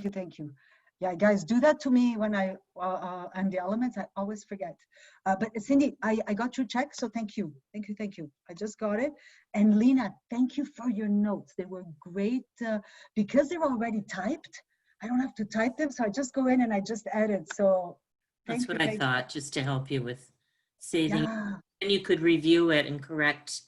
you, thank you. Yeah, guys, do that to me when and the elements. I always forget. But Cindy, I got your check, so thank you, thank you, thank you. I just got it. And Lena, thank you for your notes. They were great because they're already typed. I don't have to type them, so I just go in and I just edit. So That's thank you. what I thought, just to help you with saving. Yeah. And you could review it and correct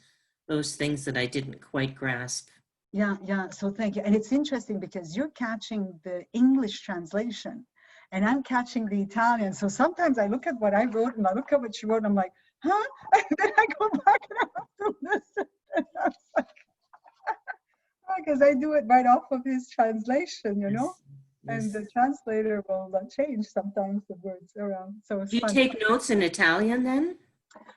those things that I didn't quite grasp. Yeah, yeah. So thank you. And it's interesting because you're catching the English translation and I'm catching the Italian. So sometimes I look at what I wrote and I look at what she wrote and I'm like, huh? And then I go back and I have to listen. And I was like, because I do it right off of his translation, you know? Yes. And the translator will change sometimes the words around. So it's Do you fun. take notes in Italian then?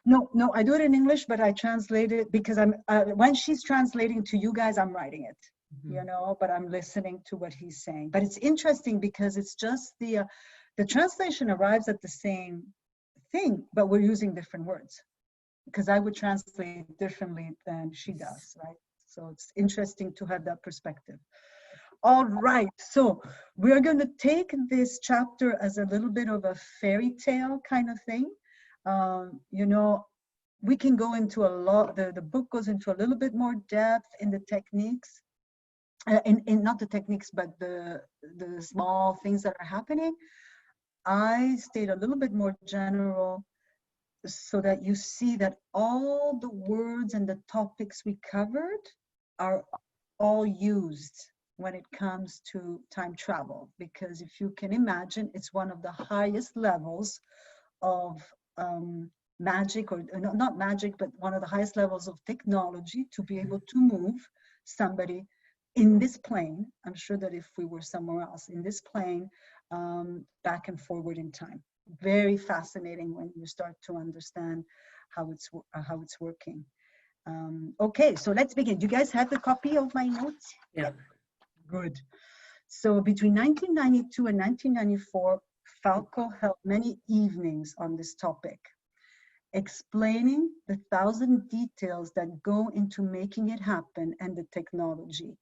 No, no, I do it in English, but I translate it because I'm when she's translating to you guys, I'm writing it, you know, but I'm listening to what he's saying. But it's interesting because it's just the translation arrives at the same thing, but we're using different words because I would translate differently than she does, right? So it's interesting to have that perspective. All right, so we're going to take this chapter as a little bit of a fairy tale kind of thing. You know, we can go into a lot, the book goes into a little bit more depth in the techniques, in not the techniques, but the small things that are happening. I stayed a little bit more general so that you see that all the words and the topics we covered are all used when it comes to time travel, because if you can imagine, it's one of the highest levels of magic, or not magic, but one of the highest levels of technology to be able to move somebody in this plane. I'm sure that if we were somewhere else in this plane, back and forward in time. Very fascinating when you start to understand how it's working. Okay, so let's begin. Do you guys have the copy of my notes? Yeah. Good. So between 1992 and 1994, Falco held many evenings on this topic, explaining the 1,000 details that go into making it happen and the technology.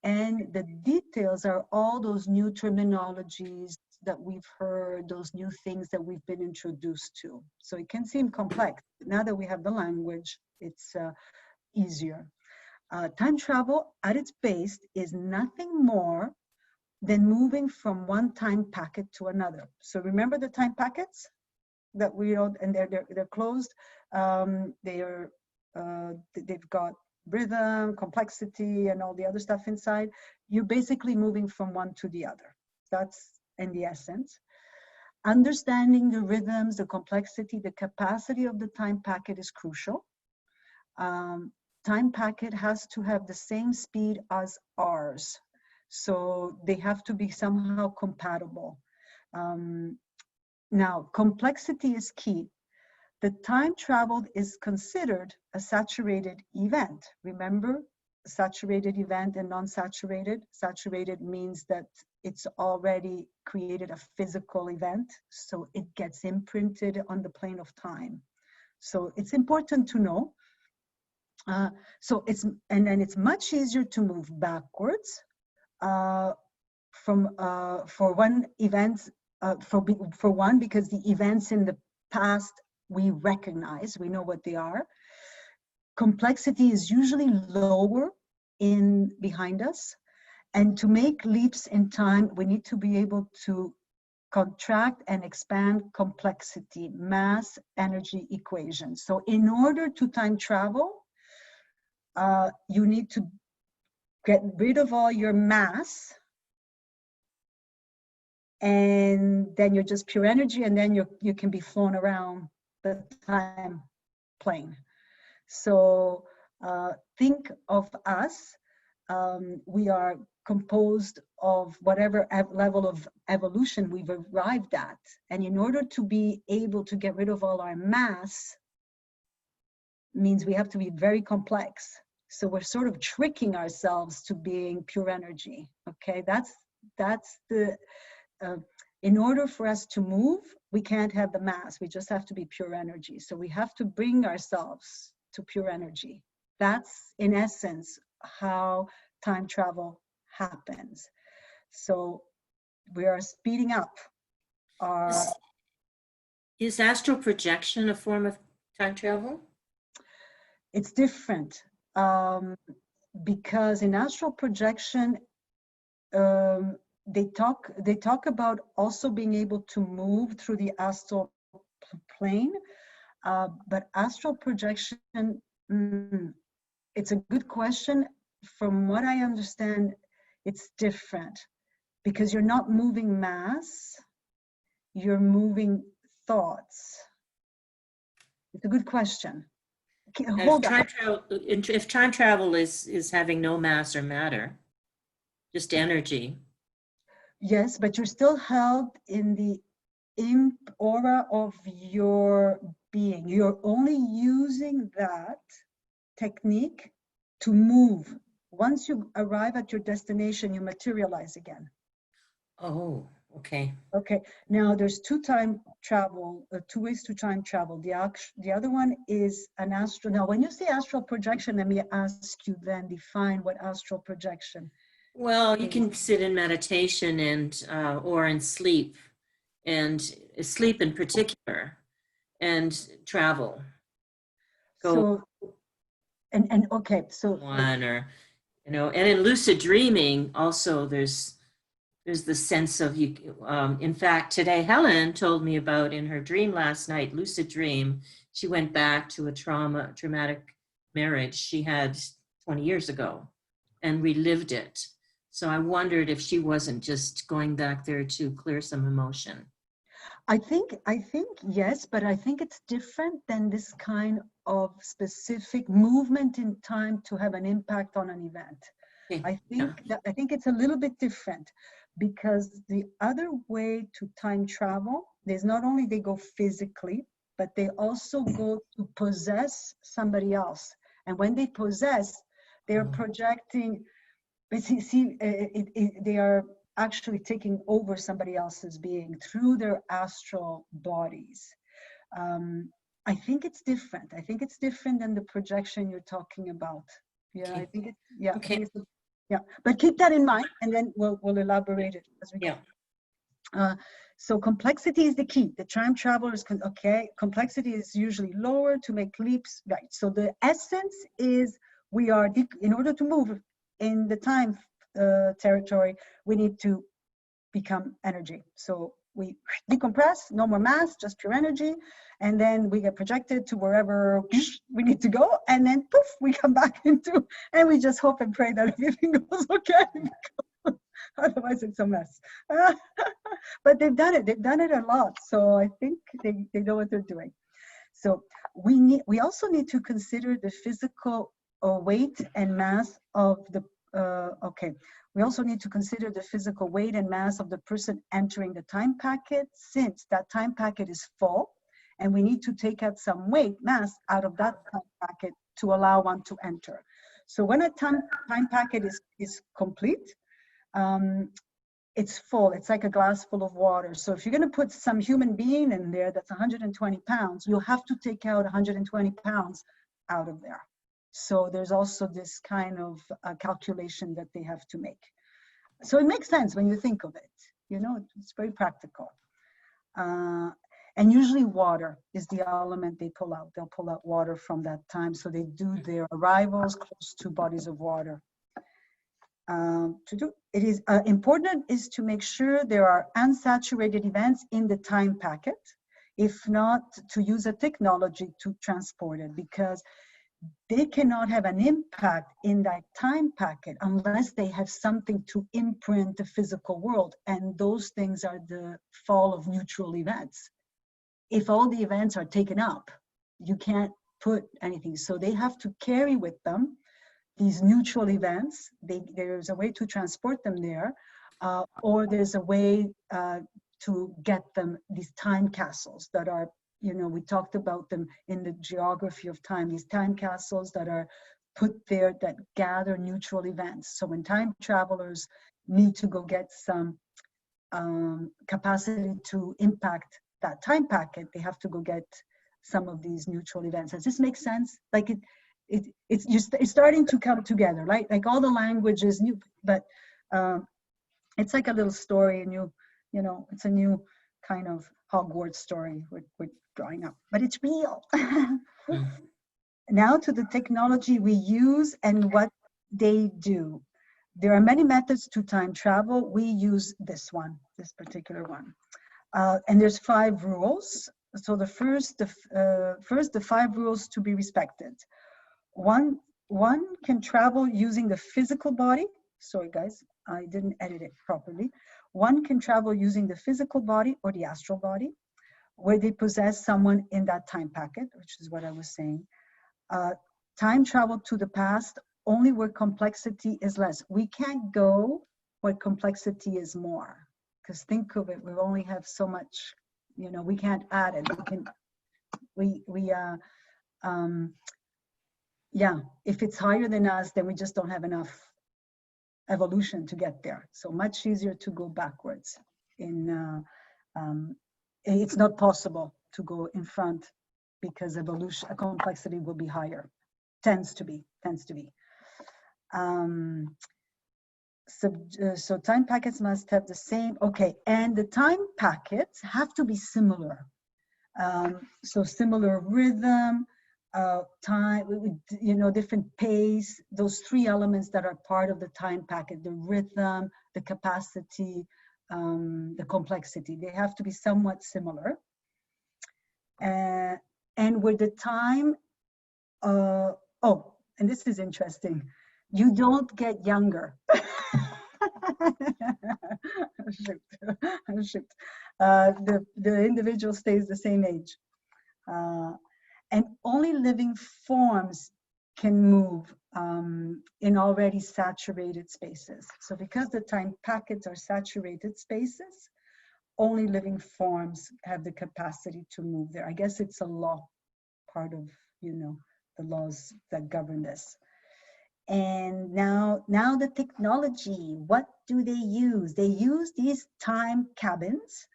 And the details are all those new terminologies that we've heard, those new things that we've been introduced to. So it can seem complex. Now that we have the language, it's easier. Time travel at its base is nothing more than moving from one time packet to another. So remember the time packets that we don't, and they're closed. They've got rhythm, complexity, and all the other stuff inside. You're basically moving from one to the other. That's in the essence. Understanding the rhythms, the complexity, the capacity of the time packet is crucial. Time packet has to have the same speed as ours. So they have to be somehow compatible. Now, complexity is key. The time traveled is considered a saturated event. Remember, saturated event and non-saturated. Saturated means that it's already created a physical event, so it gets imprinted on the plane of time. So it's important to know. And then it's much easier to move backwards for one event, for one, because the events in the past we recognize, we know what they are. Complexity is usually lower in behind us, and to make leaps in time, we need to be able to contract and expand complexity, mass energy equations. So in order to time travel, you need to get rid of all your mass, and then you're just pure energy, and then you can be flown around the time plane. So think of us, we are composed of whatever level of evolution we've arrived at. And in order to be able to get rid of all our mass, means we have to be very complex. So we're sort of tricking ourselves to being pure energy. Okay, that's the, in order for us to move, we can't have the mass, we just have to be pure energy. So we have to bring ourselves to pure energy. That's in essence how time travel happens. So we are speeding up our. Is astral projection a form of time travel? It's different, because in astral projection, they talk about also being able to move through the astral plane, but astral projection, it's a good question. From what I understand, it's different because you're not moving mass, you're moving thoughts. It's a good question. Hold on. If time travel is having no mass or matter, just energy. Yes, but you're still held in the aura of your being. You're only using that technique to move. Once you arrive at your destination, you materialize again. Oh, okay. Okay, now there's two ways to time travel. The other one is an astral. Now, when you say astral projection, let me ask you then, define what astral projection. Well, you can sit in meditation and or in sleep, and sleep in particular, and travel. So, and okay, so one, or and in lucid dreaming also there's the sense of you. In fact, today Helen told me about in her dream last night, lucid dream. She went back to a traumatic marriage she had 20 years ago and relived it. So I wondered if she wasn't just going back there to clear some emotion. I think yes, but I think it's different than this kind of specific movement in time to have an impact on an event. Okay. I think it's a little bit different, because the other way to time travel, there's not only they go physically, but they also go to possess somebody else. And when they possess, they're projecting. They are actually taking over somebody else's being through their astral bodies. I think it's different. I think it's different than the projection you're talking about. Yeah, okay. I think it's, yeah. Okay. I think it's, yeah, but keep that in mind, and then we'll elaborate it as we go. So complexity is the key. The time travelers can, complexity is usually lower to make leaps, right? So the essence is we are, in order to move in the time territory, we need to become energy. So we decompress, no more mass, just pure energy, and then we get projected to wherever we need to go, and then poof, we come back into, and we just hope and pray that everything goes okay. Otherwise it's a mess. But they've done it a lot, so I think they know what they're doing. So we also need to consider the physical weight and mass of the we also need to consider the physical weight and mass of the person entering the time packet, since that time packet is full, and we need to take out some mass out of that time packet to allow one to enter. So when a time packet is complete, it's full. It's like a glass full of water. So if you're going to put some human being in there that's 120 pounds, you'll have to take out 120 pounds out of there. So there's also this kind of calculation that they have to make. So it makes sense when you think of it. You know, it's very practical. And usually water is the element they pull out. They'll pull out water from that time. So they do their arrivals close to bodies of water. It is important is to make sure there are unsaturated events in the time packet, if not to use a technology to transport it, because they cannot have an impact in that time packet unless they have something to imprint the physical world. And those things are the fall of neutral events. If all the events are taken up, you can't put anything. So they have to carry with them these neutral events. There's a way to transport them there, or there's a way to get them, these time castles that are, you know, we talked about them in the geography of time, these time castles that are put there that gather neutral events. So when time travelers need to go get some capacity to impact that time packet, they have to go get some of these neutral events. Does this make sense? Like it's starting to come together, right? Like all the language is new, but It's like a little story, and you know, it's a new kind of Hogwarts story we're drawing up, but it's real. Now to the technology we use and what they do. There are many methods to time travel. We use this one, this particular one. And there's 5 rules. So the first, the 5 rules to be respected. One can travel using the physical body. Sorry, guys, I didn't edit it properly. One can travel using the physical body or the astral body, where they possess someone in that time packet, which is what I was saying. Time travel to the past only where complexity is less. We can't go where complexity is more, because think of it, we only have so much, you know, we can't add it. Yeah, if it's higher than us, then we just don't have enough evolution to get there. So much easier to go backwards. It's not possible to go in front because evolution, complexity will be higher. Tends to be. So time packets must have the same, okay, and the time packets have to be similar. So similar rhythm, time, you know, different pace, those 3 elements that are part of the time packet, the rhythm, the capacity, the complexity, they have to be somewhat similar. And with the time, oh, and this is interesting, you don't get younger. Shoot. The individual stays the same age. And only living forms can move in already saturated spaces. So because the time packets are saturated spaces, only living forms have the capacity to move there. I guess it's a law, part of, you know, the laws that govern this. And now the technology, what do they use? They use these time cabins.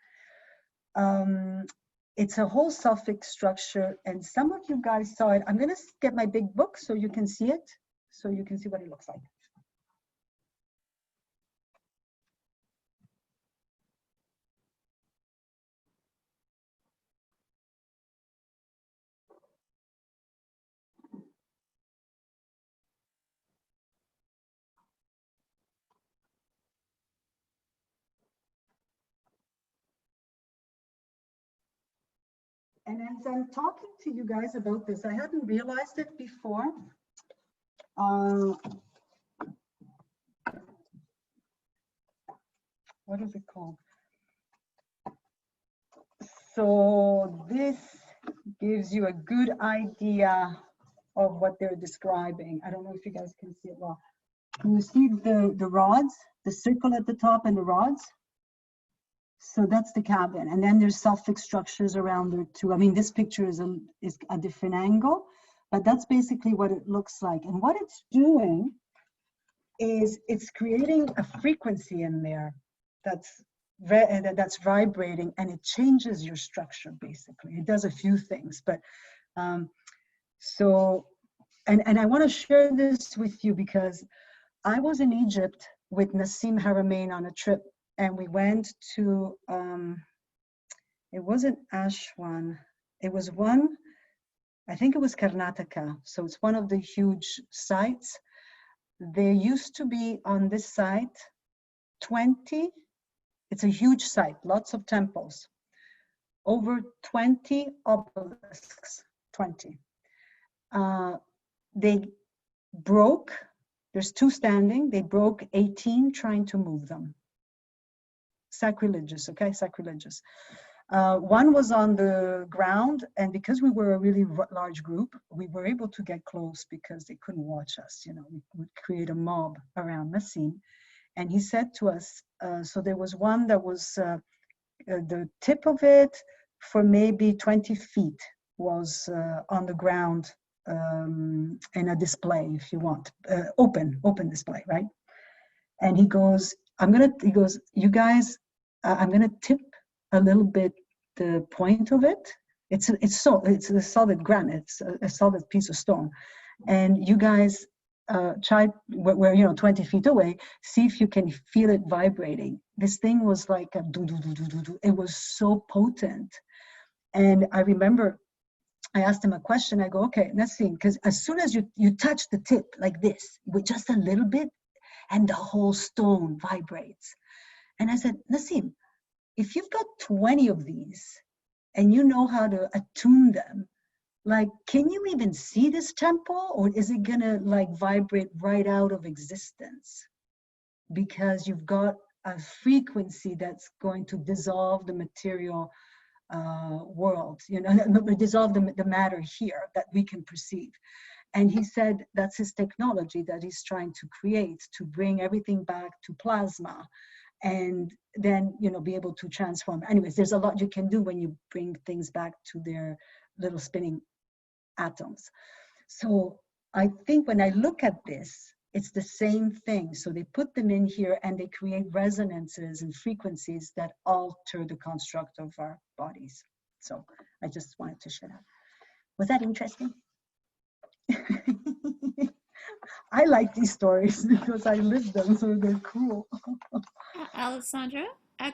It's a whole suffix structure, and some of you guys saw it. I'm gonna get my big book so you can see it, so you can see what it looks like. And as I'm talking to you guys about this, I hadn't realized it before. What is it called? So this gives you a good idea of what they're describing. I don't know if you guys can see it well. Can you see the rods, the circle at the top and the rods? So that's the cabin, and then there's suffix structures around there too. I mean, this picture is a different angle, but that's basically what it looks like. And what it's doing is it's creating a frequency in there that's vibrating, and it changes your structure. Basically, it does a few things, but so and I want to share this with you because I was in Egypt with Nassim Haramein on a trip. And we went to, it wasn't Ashwan, it was one, I think it was Karnataka. So it's one of the huge sites. There used to be on this site 20, it's a huge site, lots of temples, over 20 obelisks, 20. They broke, there's 2 standing, they broke 18 trying to move them. Sacrilegious, okay, sacrilegious. One was on the ground, and because we were a really large group, we were able to get close because they couldn't watch us. You know, we would create a mob around Nassim. And he said to us, so there was one that was the tip of it for maybe 20 feet was on the ground in a display, if you want, open display, right? And he goes, he goes, you guys, I'm gonna tip a little bit the point of it. It's a solid granite, it's a solid piece of stone. And you guys try where, you know, 20 feet away, see if you can feel it vibrating. This thing was like a do do do do do do. It was so potent. And I remember I asked him a question. I go, okay, let's see, because as soon as you touch the tip like this with just a little bit, and the whole stone vibrates. And I said, Nassim, if you've got 20 of these and you know how to attune them, like, can you even see this temple, or is it gonna like vibrate right out of existence? Because you've got a frequency that's going to dissolve the material world, you know, dissolve the matter here that we can perceive. And he said that's his technology that he's trying to create, to bring everything back to plasma, and then, you know, be able to transform. Anyways, there's a lot you can do when you bring things back to their little spinning atoms. So I think when I look at this, it's the same thing. So they put them in here and they create resonances and frequencies that alter the construct of our bodies. So I just wanted to share that. Was that interesting? I like these stories because I lived them, so they're cool. Alessandra,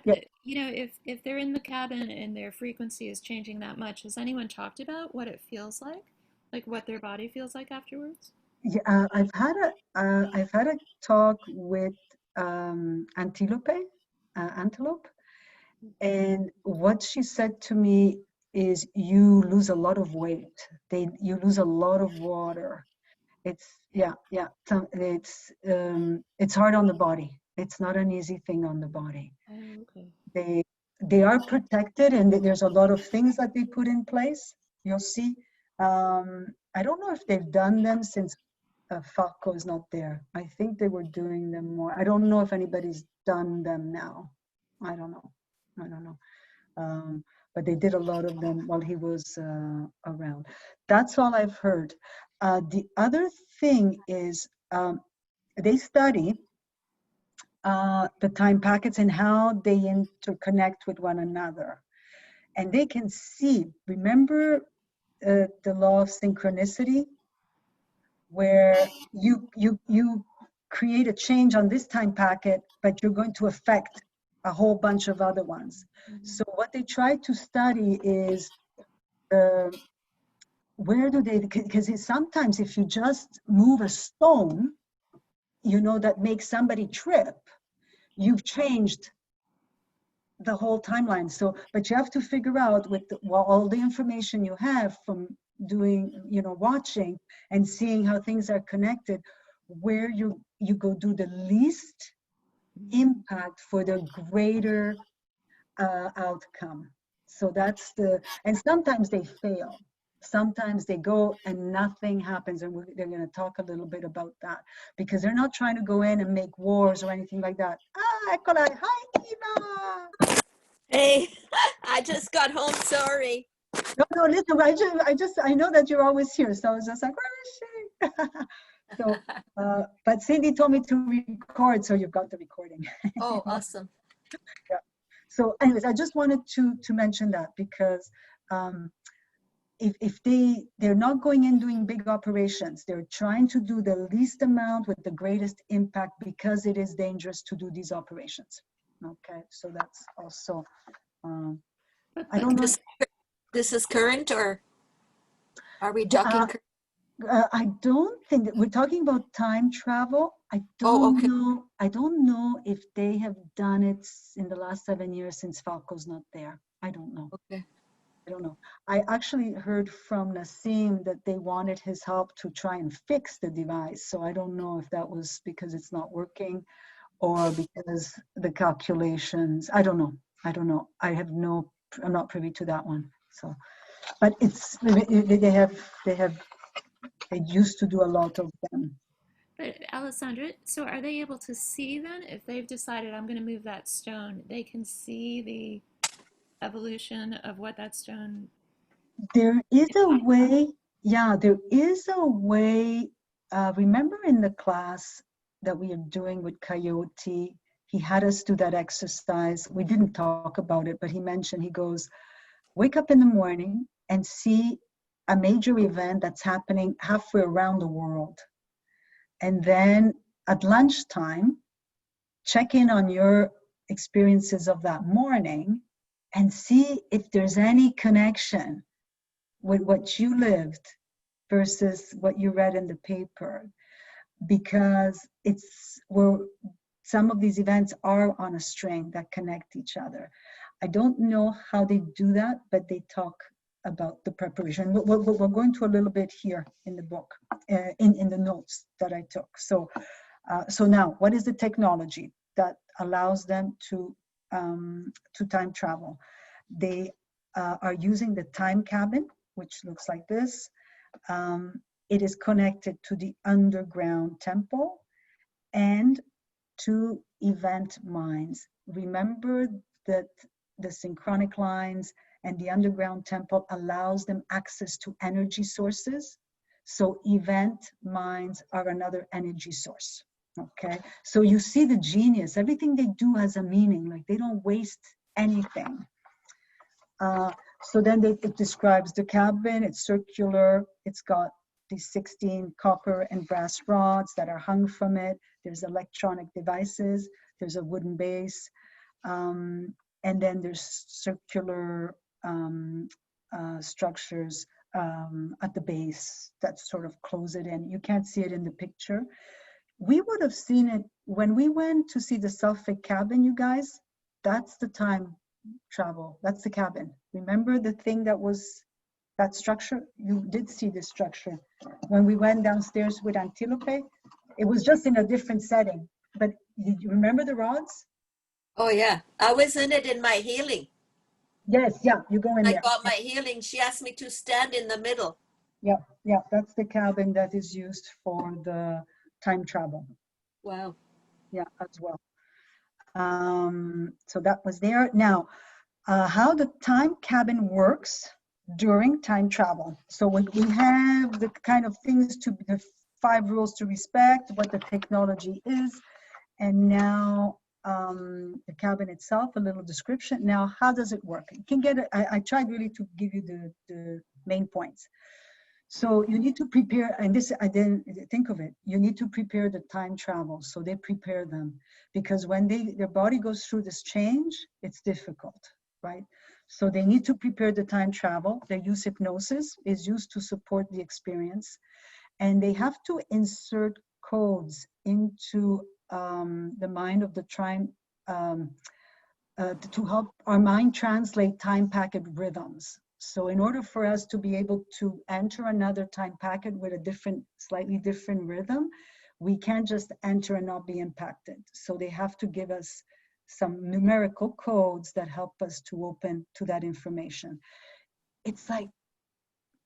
Yeah. you know, if they're in the cabin and their frequency is changing that much, has anyone talked about what it feels like what their body feels like afterwards? Yeah, I've had a talk with Antelope, and what she said to me is, you lose a lot of weight. You lose a lot of water. It's it's hard on the body. It's not an easy thing on the body. Oh, okay. They are protected, and there's a lot of things that they put in place. You'll see. I don't know if they've done them since Falco is not there. I think they were doing them more. I don't know if anybody's done them now. I don't know. But they did a lot of them while he was around. That's all I've heard. The other thing is they study the time packets and how they interconnect with one another. And they can see, remember the law of synchronicity, where you create a change on this time packet, but you're going to affect a whole bunch of other ones. Mm-hmm. So what they try to study is where do they, because sometimes if you just move a stone, you know, that makes somebody trip, you've changed the whole timeline. So, but you have to figure out with all the information you have from doing, you know, watching and seeing how things are connected, where you go do the least impact for the greater outcome. So that's and sometimes they fail. Sometimes they go and nothing happens, and they're going to talk a little bit about that, because they're not trying to go in and make wars or anything like that. Ecolai, hi, Eva. Hey, I just got home, sorry. No, listen, I know that you're always here, so I was just like, where is she? So, but Cindy told me to record, so you've got the recording. Oh, awesome. Yeah. So anyways, I just wanted to mention that, because if they're not going in doing big operations, they're trying to do the least amount with the greatest impact, because it is dangerous to do these operations. Okay, so that's also, I don't know. This is current, or are we talking? I don't think that we're talking about time travel. I don't know. I don't know if they have done it in the last 7 years since Falco's not there. I don't know. Okay. I don't know. I actually heard from Nassim that they wanted his help to try and fix the device. So I don't know if that was because it's not working, or because the calculations. I don't know. I'm not privy to that one. So, but they used to do a lot of them. But Alessandra, so are they able to see then, if they've decided I'm going to move that stone, they can see the evolution of what that stone? There is a way, yeah, there is a way. Remember in the class that we are doing with Coyote, he had us do that exercise. We didn't talk about it, but he mentioned, he goes, wake up in the morning and see a major event that's happening halfway around the world. And then at lunchtime, check in on your experiences of that morning and see if there's any connection with what you lived versus what you read in the paper, because some of these events are on a string that connect each other. I don't know how they do that, but they talk about the preparation. We're going to a little bit here in the book, in the notes that I took. So now, what is the technology that allows them to time travel? They are using the time cabin, which looks like this. It is connected to the underground temple and to event mines. Remember that the synchronic lines and the underground temple allows them access to energy sources. So event mines are another energy source. Okay, so you see the genius. Everything they do has a meaning. Like, they don't waste anything. So then it describes the cabin. It's circular. It's got these 16 copper and brass rods that are hung from it. There's electronic devices. There's a wooden base. And then there's circular structures at the base that sort of close it in. You can't see it in the picture. We would have seen it when we went to see the Suffolk cabin, you guys. That's the time travel. That's the cabin. Remember the thing that was that structure? You did see the structure. When we went downstairs with Antilope, it was just in a different setting. But did you remember the rods? Oh yeah, I was in it in my healing. Yes, yeah, you go in I there. got my healing. She asked me to stand in the middle. Yeah, that's the cabin that is used for the time travel. Wow. Yeah, as well. So that was there. Now, how the time cabin works during time travel. So we have the kind of things the 5 rules to respect, what the technology is, and now the cabin itself, a little description. Now, how does it work? You can get it. I tried really to give you the main points. So you need to prepare, and this, I didn't think of it, you need to prepare the time travel. So they prepare them, because when their body goes through this change, it's difficult, right? So they need to prepare the time travel. They use hypnosis, is used to support the experience. And they have to insert codes into the mind of the time, to help our mind translate time packet rhythms. So in order for us to be able to enter another time packet with a slightly different rhythm, we can't just enter and not be impacted. So they have to give us some numerical codes that help us to open to that information. It's like,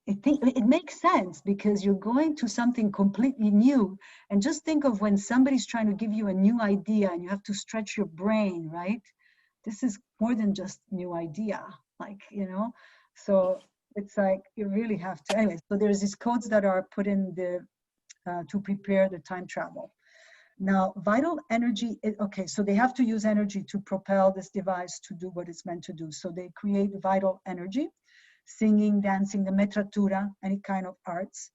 it makes sense, because you're going to something completely new. And just think of when somebody's trying to give you a new idea and you have to stretch your brain, right? This is more than just new idea, like, so it's like you really have to. Anyway, so there's these codes that are put in to prepare the time travel. Now, vital energy, okay, so they have to use energy to propel this device to do what it's meant to do. So they create vital energy, singing, dancing, the metratura, any kind of arts.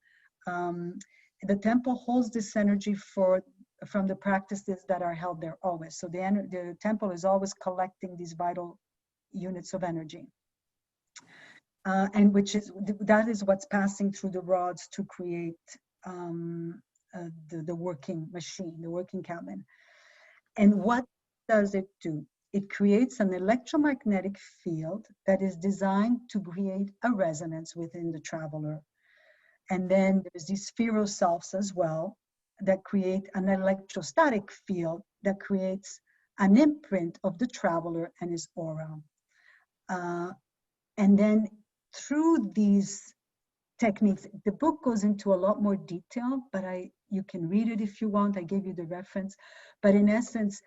The temple holds this energy from the practices that are held there always. So the temple is always collecting these vital units of energy. And that is what's passing through the rods to create the working machine, the working cabin. And what does it do? It creates an electromagnetic field that is designed to create a resonance within the traveler. And then there's these spheroselfs as well that create an electrostatic field that creates an imprint of the traveler and his aura. And then through these techniques, the book goes into a lot more detail, but you can read it if you want. I gave you the reference. But in essence,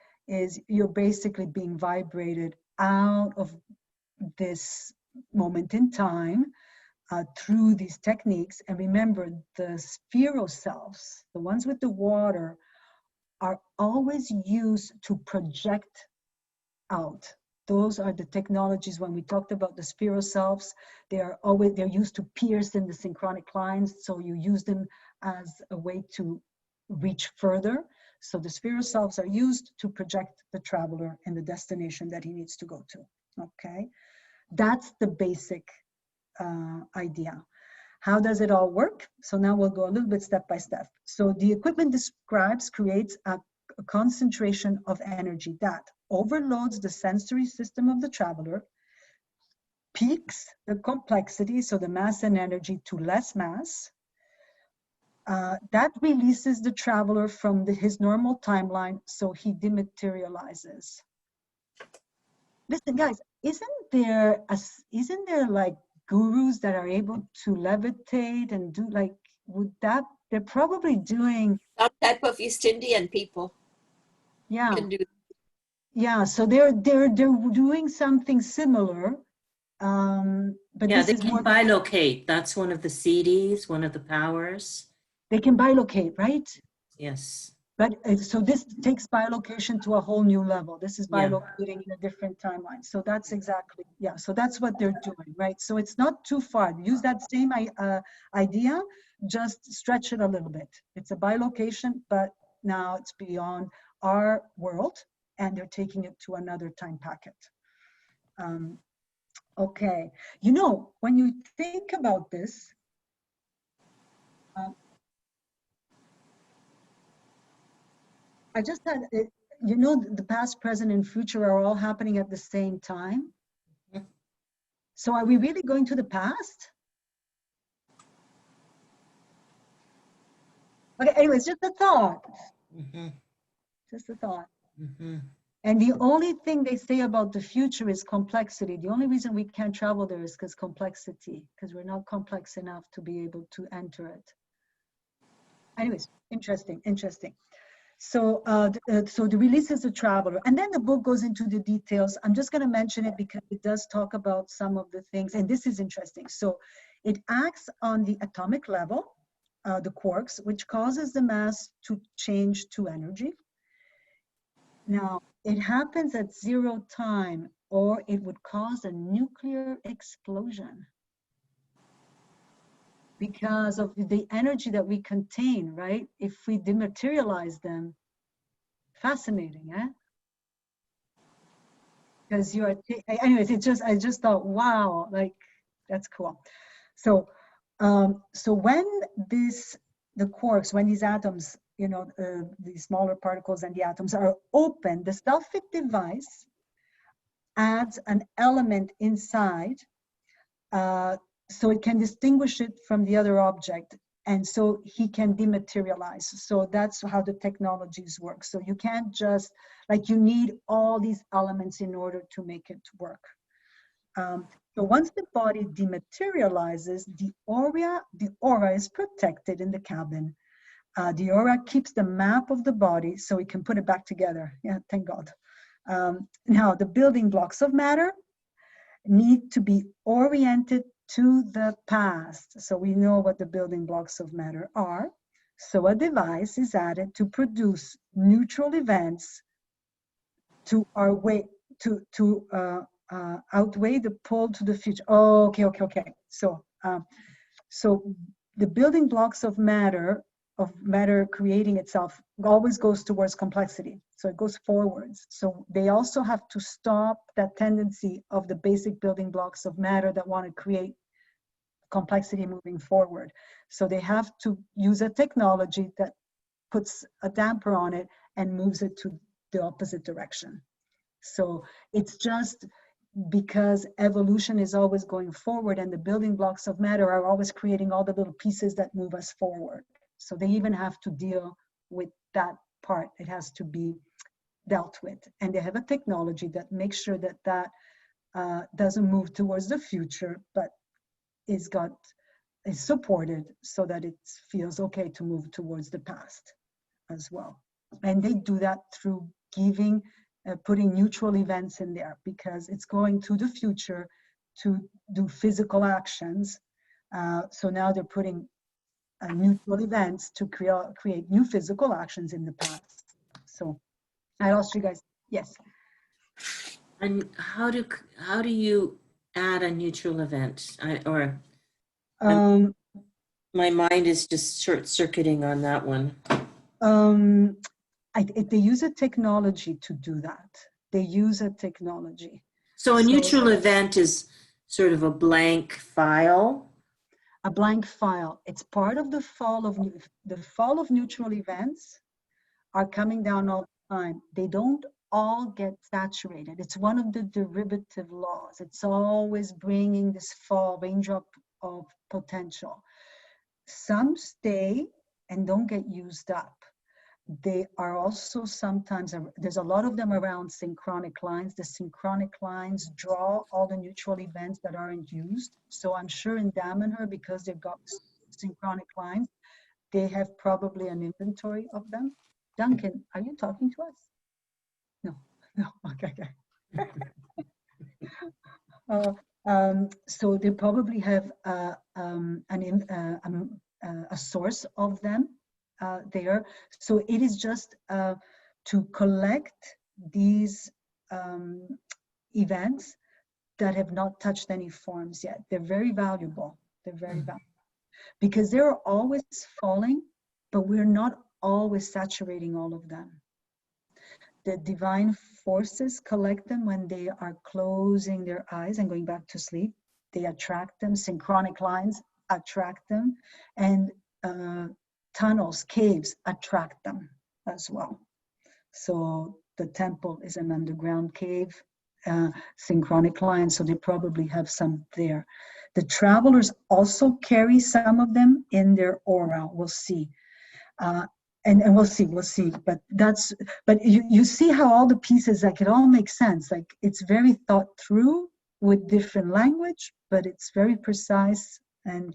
you're basically being vibrated out of this moment in time through these techniques. And remember, the spheroselfs, the ones with the water, are always used to project out. Those are the technologies. When we talked about the spheroselfs, they're used to pierce in the synchronic lines. So you use them as a way to reach further. So the sphere selves are used to project the traveler in the destination that he needs to go to. Okay, that's the basic idea. How does it all work? So now we'll go a little bit step by step. So the equipment creates a concentration of energy that overloads the sensory system of the traveler, peaks the complexity, so the mass and energy, to less mass. That releases the traveler from his normal timeline, so he dematerializes. Listen, guys, isn't there like gurus that are able to levitate and do like, would that, they're probably doing. Some type of East Indian people Yeah. can do. Yeah, so they're doing something similar. But Yeah, this they is can more, bilocate. That's one of the CDs, one of the powers. they can bilocate, right? Yes. But so this takes bilocation to a whole new level. This is Yeah. bilocating in a different timeline. So that's exactly, yeah. So that's what they're doing, right? So it's not too far. Use that same idea, just stretch it a little bit. It's a bilocation, but now it's beyond our world, and they're taking it to another time packet. Okay, you know, when you think about this, I just had, you know, the past, present, and future are all happening at the same time. Mhm. So are we really going to the past? Okay, anyways, just a thought. Just a thought. And the only thing they say about the future is complexity. The only reason we can't travel there is because complexity, because we're not complex enough to be able to enter it. Anyways, interesting, interesting. So, so the release is a traveler, and then the book goes into the details. I'm just going to mention it because it does talk about some of the things, and this is interesting. So, it acts on the atomic level, the quarks, which causes the mass to change to energy. Now, it happens at 0 time, or it would cause a nuclear explosion because of the energy that we contain, right? If we dematerialize them. Fascinating, eh? Because you are, anyways, I just thought, wow, like, that's cool. So, so when the quarks, when these atoms, you know, these smaller particles and the atoms are open, the self-fit device adds an element inside, so it can distinguish it from the other object. And so he can dematerialize. So that's how the technologies work. So you can't just, like, you need all these elements in order to make it work. So once the body dematerializes, the aura is protected in the cabin. The aura keeps the map of the body so we can put it back together. Yeah, thank God. Now, the building blocks of matter need to be oriented to the past. So we know what the building blocks of matter are. So a device is added to produce neutral events to our way to outweigh the pull to the future. Oh, okay. So so the building blocks of matter creating itself always goes towards complexity. So it goes forwards. So they also have to stop that tendency of the basic building blocks of matter that want to create complexity moving forward. So they have to use a technology that puts a damper on it and moves it to the opposite direction. So it's just because evolution is always going forward and the building blocks of matter are always creating all the little pieces that move us forward. So they even have to deal with that part. It has to be dealt with. And they have a technology that makes sure that that doesn't move towards the future, but is supported so that it feels okay to move towards the past as well. And they do that through putting neutral events in there, because it's going to the future to do physical actions. So now they're putting neutral events to create new physical actions in the past. So I lost you guys. Yes. And how do you add a neutral event? My mind is just short-circuiting on that one. They use a technology to do that. They use a technology. So a So- neutral event is sort of a blank file. A blank file. It's part of the fall of neutral events are coming down all the time. They don't all get saturated. It's one of the derivative laws. It's always bringing this fall raindrop of potential. Some stay and don't get used up. They are also sometimes, there's a lot of them around synchronic lines. The synchronic lines draw all the neutral events that aren't used. So I'm sure in Damanhur, because they've got synchronic lines, they have probably an inventory of them. Duncan, are you talking to us? No, okay. So they probably have a source of them there. So it is just to collect these events that have not touched any forms yet. They're very valuable. They're very valuable because they're always falling, but we're not always saturating all of them. The divine forces collect them when they are closing their eyes and going back to sleep. They attract them. Synchronic lines attract them, and tunnels, caves attract them as well. So the temple is an underground cave, synchronic lines, so they probably have some there. The travelers also carry some of them in their aura. We'll see. And we'll see, but you see how all the pieces, like it all makes sense. Like it's very thought through with different language, but it's very precise and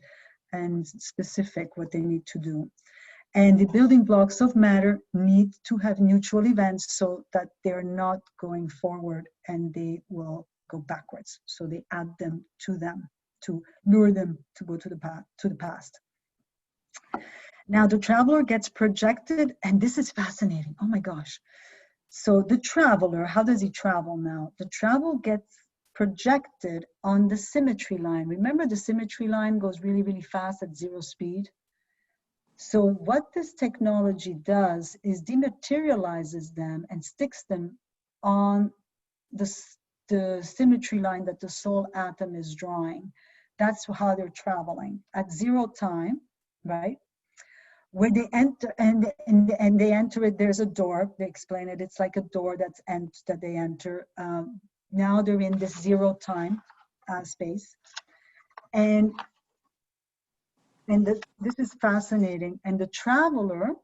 specific what they need to do. And the building blocks of matter need to have neutral events so that they're not going forward and they will go backwards. So they add them to lure them to go to the past. Now the traveler gets projected, and this is fascinating. Oh my gosh. So the traveler, how does he travel now? The travel gets projected on the symmetry line. Remember, the symmetry line goes really, really fast at 0 speed. So what this technology does is dematerializes them and sticks them on the symmetry line that the soul atom is drawing. That's how they're traveling at 0 time, right? Where they enter and they enter it, there's a door. They explain it. It's like a door that they enter. Now they're in this 0 time space, and this is fascinating. And the traveler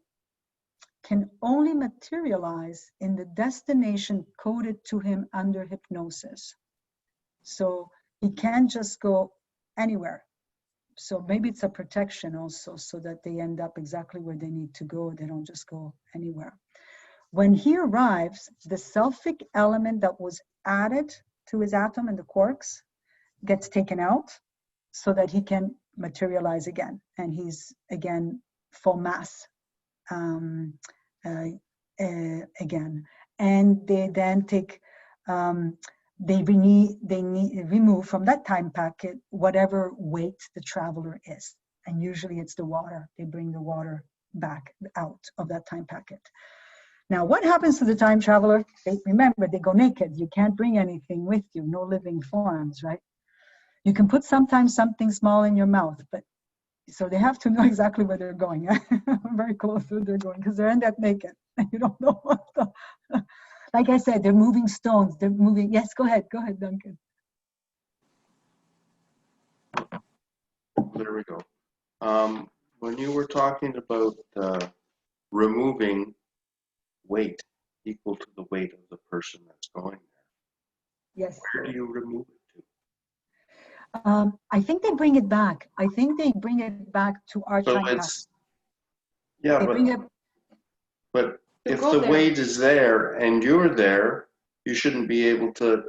can only materialize in the destination coded to him under hypnosis. So he can't just go anywhere. So maybe it's a protection also, so that they end up exactly where they need to go. They don't just go anywhere. When he arrives, the selfic element that was added to his atom and the quarks gets taken out so that he can materialize again. And he's again full mass again. And they then take, they remove from that time packet whatever weight the traveler is. And usually it's the water. They bring the water back out of that time packet. Now, what happens to the time traveler? Remember, they go naked. You can't bring anything with you, no living forms, right? You can put sometimes something small in your mouth, but so they have to know exactly where they're going. Very close to where they're going, because they're in that naked. You don't know what the... Like I said, they're moving stones. They're moving. Yes, go ahead, Duncan. There we go. When you were talking about removing weight equal to the weight of the person that's going there, Yes. where do you remove it I think they bring it back. I think they bring it back to our to? So time. it's, yeah, but if go the there. weight is there and you're there, you shouldn't be able to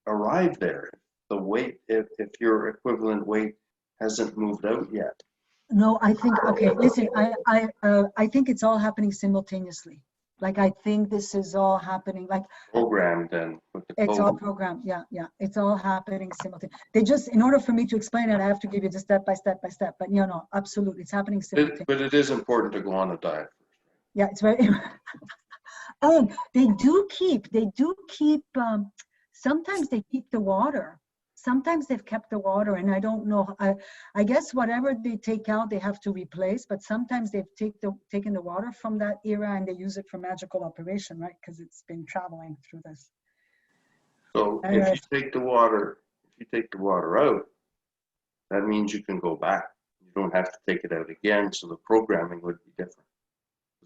arrive there. The weight, if your equivalent weight hasn't moved out yet. No, I think, okay, listen, I think it's all happening simultaneously. Like, I think this is all happening, like, Programmed then with the it's code. all programmed. Yeah. It's all happening simultaneously. They just, in order for me to explain it, I have to give you the step by step. But no, absolutely, it's happening simultaneously. But it is important to go on a diet first. Yeah, it's very. And they do keep. Sometimes they keep the water. Sometimes they've kept the water, and I don't know. I guess whatever they take out, they have to replace. But sometimes they've taken the water from that era and they use it for magical operation, right? Because it's been traveling through this. So if you take the water out, that means you can go back. You don't have to take it out again. So the programming would be different.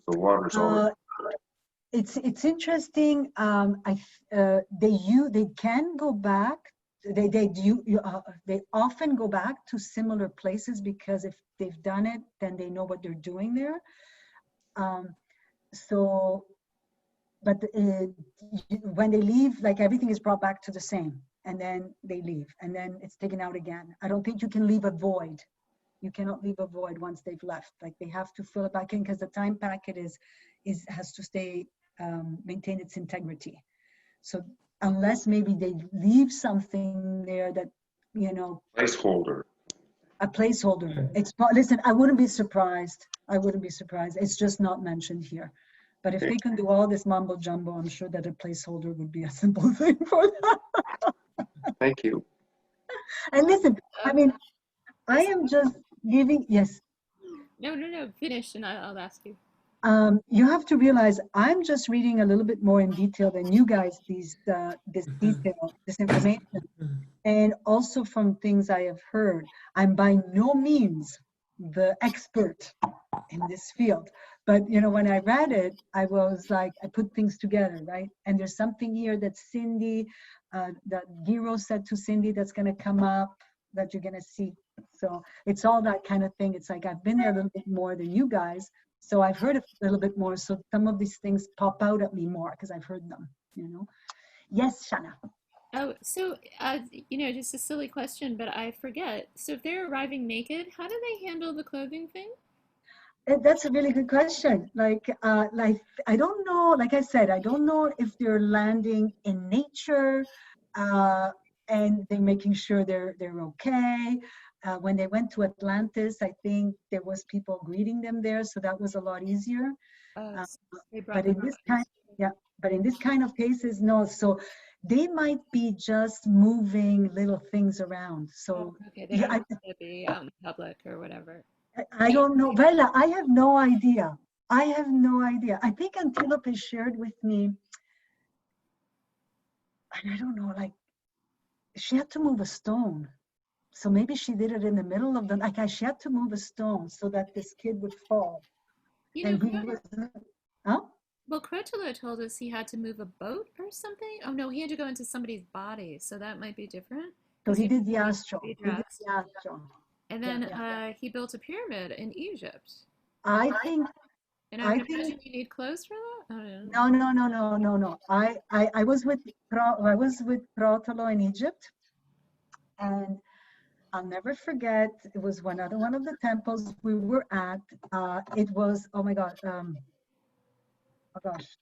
The water's already. It's interesting. They can go back. They often go back to similar places because if they've done it, then they know what they're doing there. But when they leave, like everything is brought back to the same, and then they leave, and then it's taken out again. I don't think you can leave a void. You cannot leave a void once they've left. Like they have to fill it back in because the time packet has to stay maintain its integrity. So unless maybe they leave something there that Placeholder. a placeholder. Listen, I wouldn't be surprised. It's just not mentioned here. But if they can do all this mumbo jumbo, I'm sure that a placeholder would be a simple thing for them. Thank you. And listen, I mean, I am just giving, yes. No, finish and I'll ask you. You have to realize I'm just reading a little bit more in detail than you guys, this information, and also from things I have heard. I'm by no means the expert in this field, but when I read it, I was like, I put things together, right? And there's something here that Cindy, that Giro said to Cindy that's going to come up that you're going to see. So it's all that kind of thing. It's like I've been there a little bit more than you guys. So I've heard a little bit more. So some of these things pop out at me more because I've heard them, Yes, Shanna. Oh, so, just a silly question, but I forget. So if they're arriving naked, how do they handle the clothing thing? That's a really good question. Like I don't know, like I said, I don't know if they're landing in nature and they're making sure they're okay. When they went to Atlantis, I think there was people greeting them there, so that was a lot easier. But in this kind of cases, no. So they might be just moving little things around. So okay, they don't have to be out in public or whatever. I don't know. Bella, I have no idea. I think Antilope shared with me, and I don't know, like she had to move a stone. So maybe she did it in the middle of she had to move a stone so that this kid would fall. Well, Crotolo told us he had to move a boat or something. Oh no, he had to go into somebody's body, so that might be different. So he did the astral. And then he built a pyramid in Egypt. I think. And I would imagine you need clothes for that? No. I was with Crotolo in Egypt, and I'll never forget. It was one of the temples we were at. It was, oh my God. Oh gosh.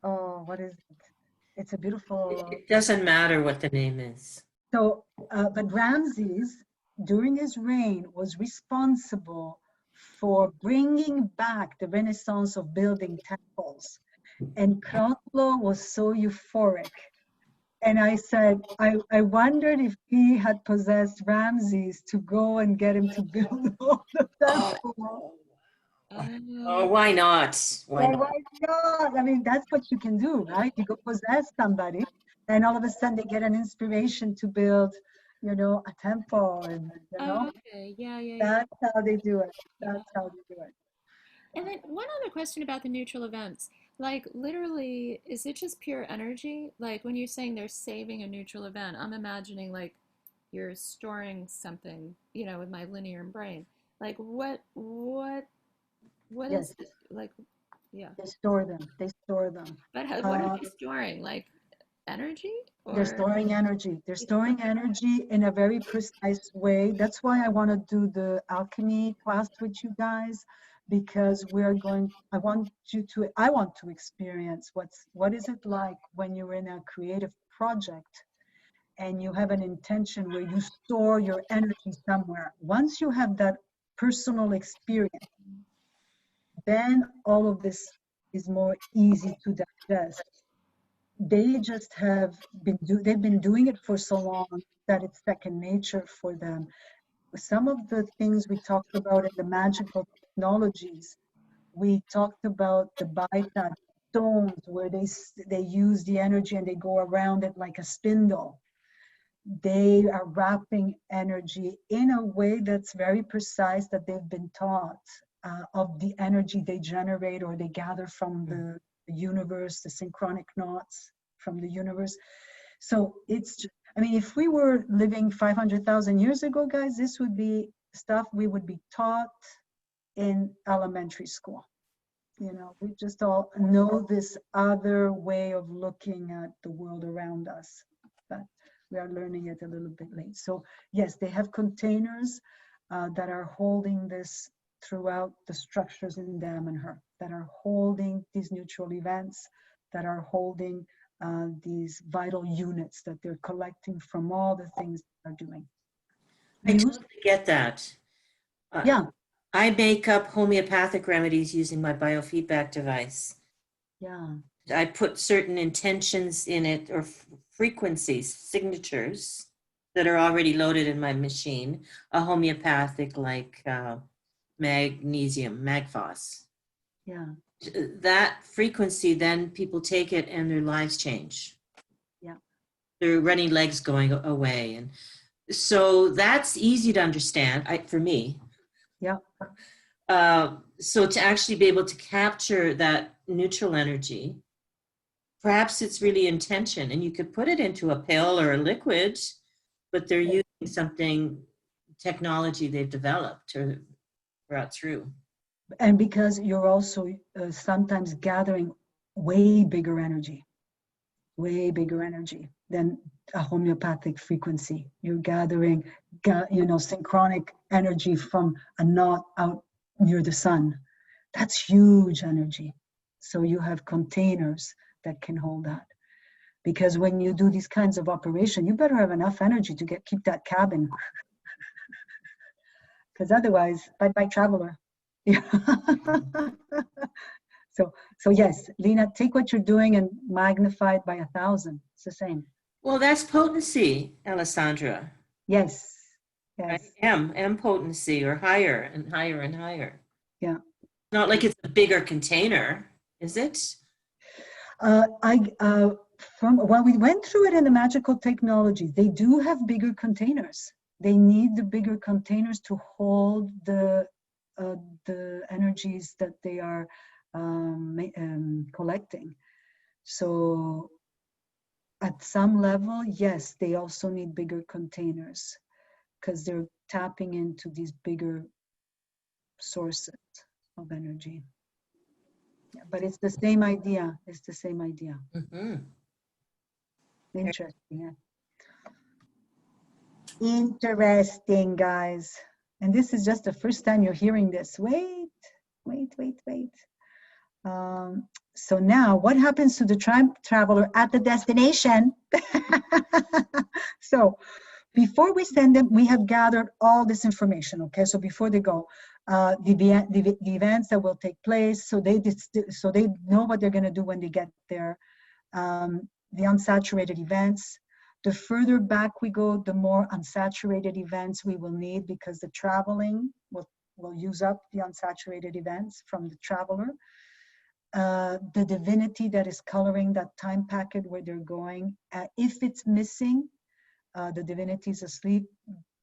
Oh, what is it? It's a beautiful. It doesn't matter what the name is. So, but Ramses, during his reign, was responsible for bringing back the Renaissance of building temples. And Crotolo was so euphoric. And I said, I wondered if he had possessed Ramses to go and get him to build all the temples. Oh, why not? Why not? I mean, that's what you can do, right? You go possess somebody, and all of a sudden they get an inspiration to build, a temple, and okay, yeah. That's how they do it. And then one other question about the neutral events. Like, literally, is it just pure energy? Like, when you're saying they're saving a neutral event, I'm imagining like you're storing something, with my linear brain. Like, what Yes. is it? Like, yeah. They store them. But what are they storing? Like, energy? They're storing energy. They're storing energy in a very precise way. That's why I want to do the alchemy class with you guys, because I want to experience what is it like when you're in a creative project and you have an intention where you store your energy somewhere. Once you have that personal experience, then all of this is more easy to digest. They just they've been doing it for so long that it's second nature for them. Some of the things we talked about in the magical technologies, we talked about the baita stones where they use the energy and they go around it like a spindle. They are wrapping energy in a way that's very precise, that they've been taught of the energy they generate or they gather from the universe, the synchronic knots from the universe. So it's, I mean, if we were living 500,000 years ago, guys, this would be stuff we would be taught in elementary school. You know, we just all know this other way of looking at the world around us, but we are learning it a little bit late. So yes, they have containers that are holding this throughout the structures in them and her, that are holding these neutral events, that are holding these vital units that they're collecting from all the things they're doing. I totally get that. Yeah. I make up homeopathic remedies using my biofeedback device. Yeah. I put certain intentions in it, or frequencies, signatures that are already loaded in my machine, a homeopathic like magnesium, magphos. Yeah. That frequency, then people take it and their lives change. Yeah. Their running legs going away. And so that's easy to understand for me. Yeah. So to actually be able to capture that neutral energy, perhaps it's really intention, and you could put it into a pill or a liquid, but they're using something, technology they've developed or brought through. And because you're also sometimes gathering way bigger energy than a homeopathic frequency. You're gathering, synchronic energy from a knot out near the sun. That's huge energy. So you have containers that can hold that. Because when you do these kinds of operation, you better have enough energy to keep that cabin. Because otherwise, bye-bye traveler. Yeah. So yes, Lena, take what you're doing and magnify it by 1,000. It's the same. Well, that's potency, Alessandra. Yes. Right? M potency, or higher and higher and higher. Yeah. Not like it's a bigger container, is it? When we went through it in the magical technology, they do have bigger containers. They need the bigger containers to hold the energies that they are collecting. So at some level, yes, they also need bigger containers because they're tapping into these bigger sources of energy. Yeah, but it's the same idea. It's the same idea. Mm-hmm. Interesting. Yeah. Interesting, guys. And this is just the first time you're hearing this. Wait. So now what happens to the traveler at the destination? So before we send them, we have gathered all this information, okay? So before they go, the events that will take place, so they know what they're gonna do when they get there. The unsaturated events. The further back we go, the more unsaturated events we will need, because the traveling will use up the unsaturated events from the traveler. The divinity that is coloring that time packet where they're going. If it's missing, the divinity is asleep,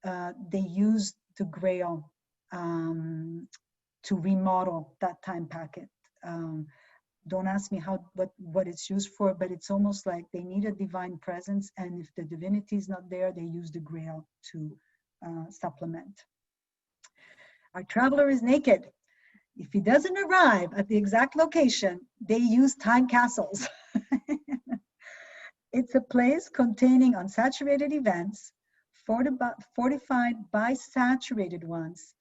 they use the grail to remodel that time packet. Don't ask me what it's used for, but it's almost like they need a divine presence, and if the divinity is not there, they use the grail to supplement. Our traveler is naked. If he doesn't arrive at the exact location, they use time castles. It's a place containing unsaturated events, fortified by saturated ones,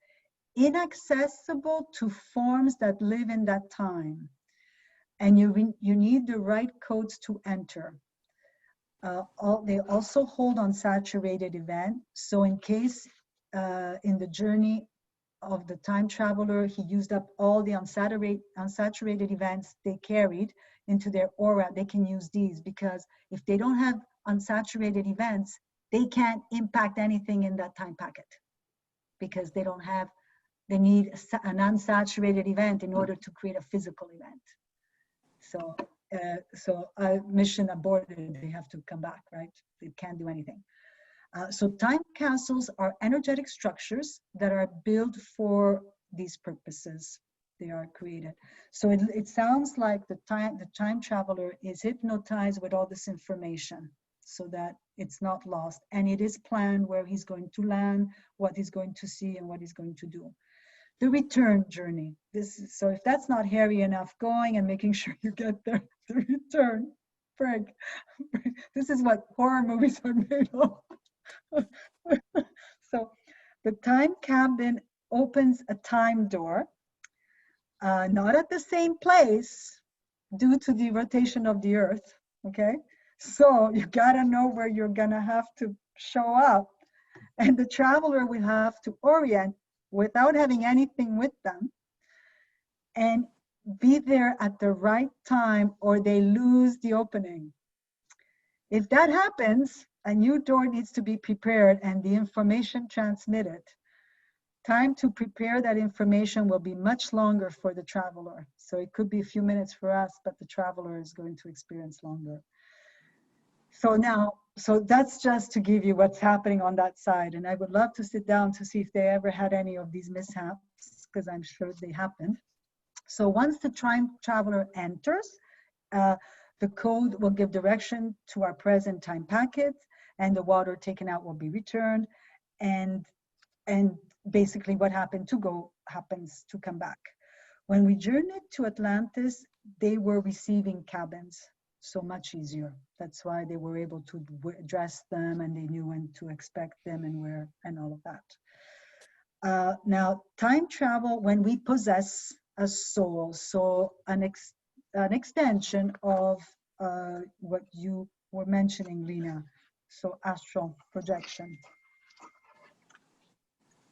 inaccessible to forms that live in that time. And you need the right codes to enter. They also hold unsaturated event. So in case in the journey of the time traveler, he used up all the unsaturated events they carried into their aura. They can use these, because if they don't have unsaturated events, they can't impact anything in that time packet, because they don't have, they need an unsaturated event in order to create a physical event. So mission aborted, they have to come back, right? They can't do anything. So time capsules are energetic structures that are built for these purposes. They are created. So it sounds like the time traveler is hypnotized with all this information so that it's not lost. And it is planned where he's going to land, what he's going to see, and what he's going to do. The return journey. So if that's not hairy enough, going and making sure you get there, the return. Frank, this is what horror movies are made of. So the time cabin opens a time door, not at the same place due to the rotation of the earth, okay? So you gotta know where you're gonna have to show up, and the traveler will have to orient without having anything with them and be there at the right time, or they lose the opening. If that happens, a new door needs to be prepared and the information transmitted. Time to prepare that information will be much longer for the traveler. So it could be a few minutes for us, but the traveler is going to experience longer. So that's just to give you what's happening on that side. And I would love to sit down to see if they ever had any of these mishaps, because I'm sure they happened. So once the time traveler enters, the code will give direction to our present time packet, and the water taken out will be returned. And basically what happened to go happens to come back. When we journeyed to Atlantis, they were receiving cabins, so much easier. That's why they were able to dress them, and they knew when to expect them and where, and all of that. Now, time travel, when we possess a soul, so an extension of what you were mentioning, Lena, so astral projection.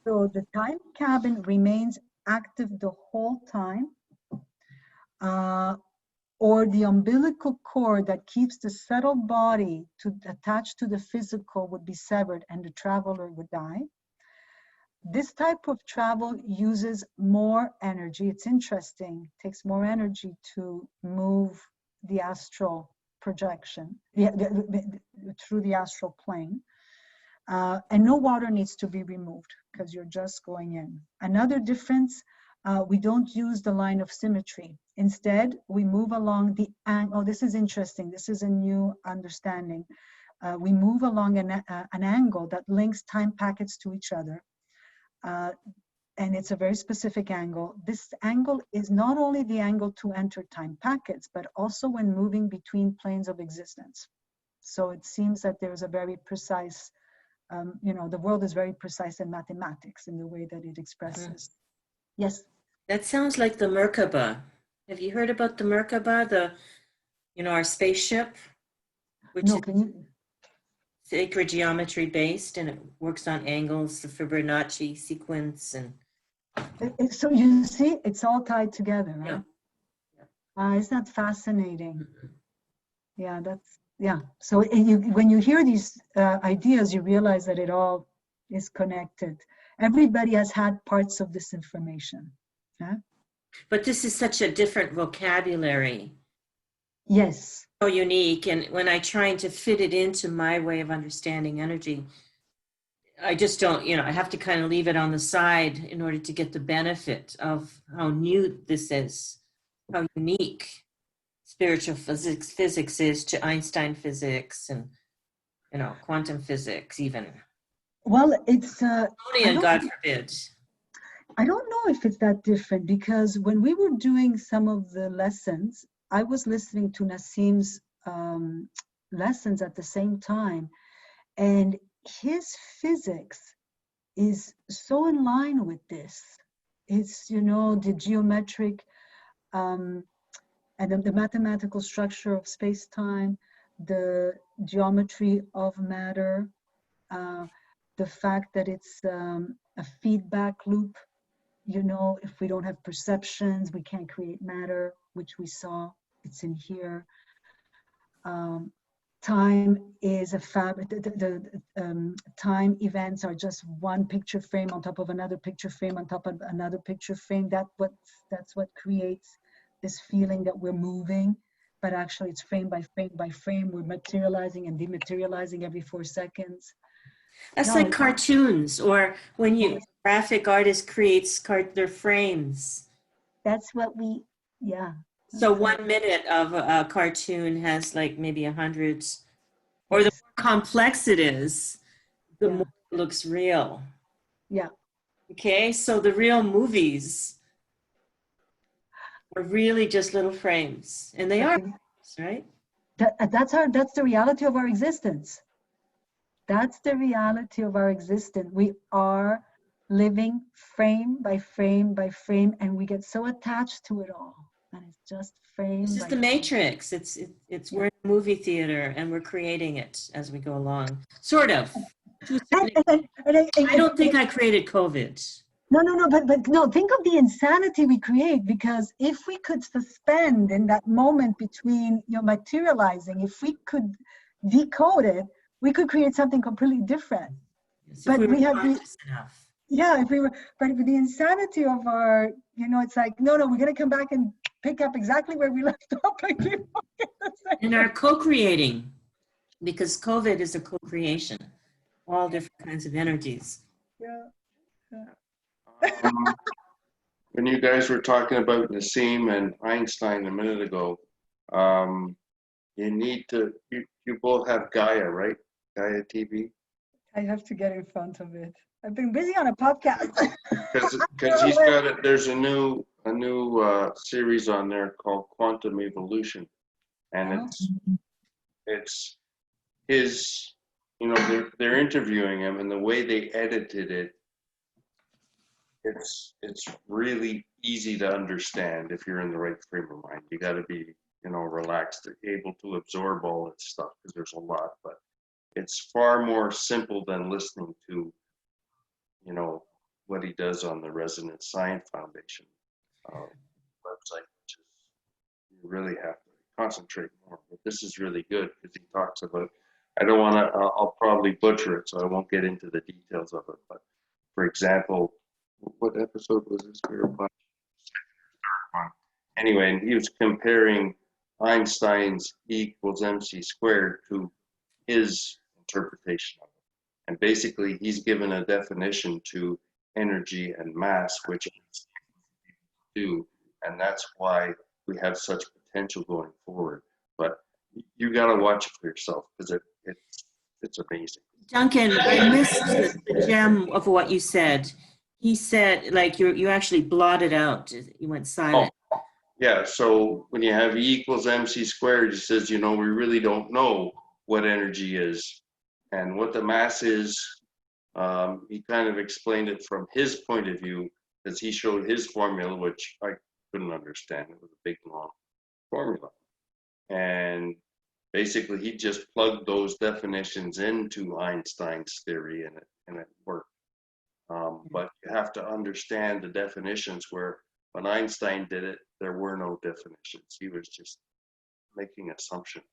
So the time cabin remains active the whole time, or the umbilical cord that keeps the subtle body attached to the physical would be severed and the traveler would die. This type of travel uses more energy. It's interesting, it takes more energy to move the astral projection through the astral plane. And no water needs to be removed because you're just going in. Another difference, we don't use the line of symmetry. Instead, we move along the angle. Oh, this is interesting. This is a new understanding. We move along an angle that links time packets to each other. And it's a very specific angle. This angle is not only the angle to enter time packets, but also when moving between planes of existence. So it seems that there's a very precise, the world is very precise in mathematics in the way that it expresses. Yes? That sounds like the Merkaba. Have you heard about the Merkaba, our spaceship, which No, is can you? sacred geometry based, and it works on angles, the Fibonacci sequence, and So you see, it's all tied together, right? Yeah. Isn't that fascinating? Yeah, yeah. So when you hear these ideas, you realize that it all is connected. Everybody has had parts of this information. Huh? But this is such a different vocabulary. Yes. So unique. And when I try to fit it into my way of understanding energy, I just don't, I have to kind of leave it on the side in order to get the benefit of how new this is, how unique spiritual physics is to Einstein physics and, quantum physics even. Well, it's... and God forbid. I don't know if it's that different, because when we were doing some of the lessons, I was listening to Nassim's lessons at the same time, and his physics is so in line with this. It's, the geometric and the mathematical structure of space-time, the geometry of matter, the fact that it's a feedback loop. you know, if we don't have perceptions, we can't create matter, which we saw. It's in here. Time is a fabric. Time events are just one picture frame on top of another picture frame on top of another picture frame. That's what creates this feeling that we're moving, but actually it's frame by frame by frame. We're materializing and dematerializing every 4 seconds. That's No, like cartoons, or when you graphic artist creates their frames. that's what we, yeah. So that's 1 minute of a cartoon has like maybe 100, or the Yes. more complex it is, the Yeah. more it looks real. Yeah. Okay, so the real movies are really just little frames, and they are frames, right? That's the reality of our existence. That's the reality of our existence. We are living frame by frame by frame, and we get so attached to it all. And it's just frame This by is the frame. Matrix. We're in a movie theater and we're creating it as we go along. Sort of. To a certain extent. I don't think I created COVID. No, but no, think of the insanity we create, because if we could suspend in that moment between materializing, if we could decode it, we could create something completely different. Yes, But if we were we have conscious enough. Yeah, if we were, but with the insanity of our, it's like, no, we're going to come back and pick up exactly where we left off. And are co-creating, because COVID is a co-creation, all different kinds of energies. Yeah. When you guys were talking about Nassim and Einstein a minute ago, you both have Gaia, right? Gaia TV? I have to get in front of it. I've been busy on a podcast. Because he's got it. There's a new series on there called Quantum Evolution, and it's his. They're interviewing him, and the way they edited it, it's really easy to understand if you're in the right frame of mind. You got to be relaxed, able to absorb all this stuff, because there's a lot, but it's far more simple than listening to what he does on the Resonance Science Foundation website, which is, you really have to concentrate more. But this is really good because he talks about, I don't want to, I'll probably butcher it, so I won't get into the details of it. But for example, what episode was this? Anyway, and he was comparing Einstein's E equals mc squared to his interpretation of it. And basically, he's given a definition to energy and mass, which do, and that's why we have such potential going forward. But you got to watch it for yourself, because it's amazing. Duncan, I missed the gem of what you said. He said, like, you actually blotted out. You went silent. Oh, yeah. So when you have E equals mc squared, he says, we really don't know what energy is and what the mass is. He kind of explained it from his point of view, because he showed his formula, which I couldn't understand. It was a big, long formula. And basically, he just plugged those definitions into Einstein's theory, and it worked. But you have to understand the definitions, where when Einstein did it, there were no definitions. He was just making assumptions.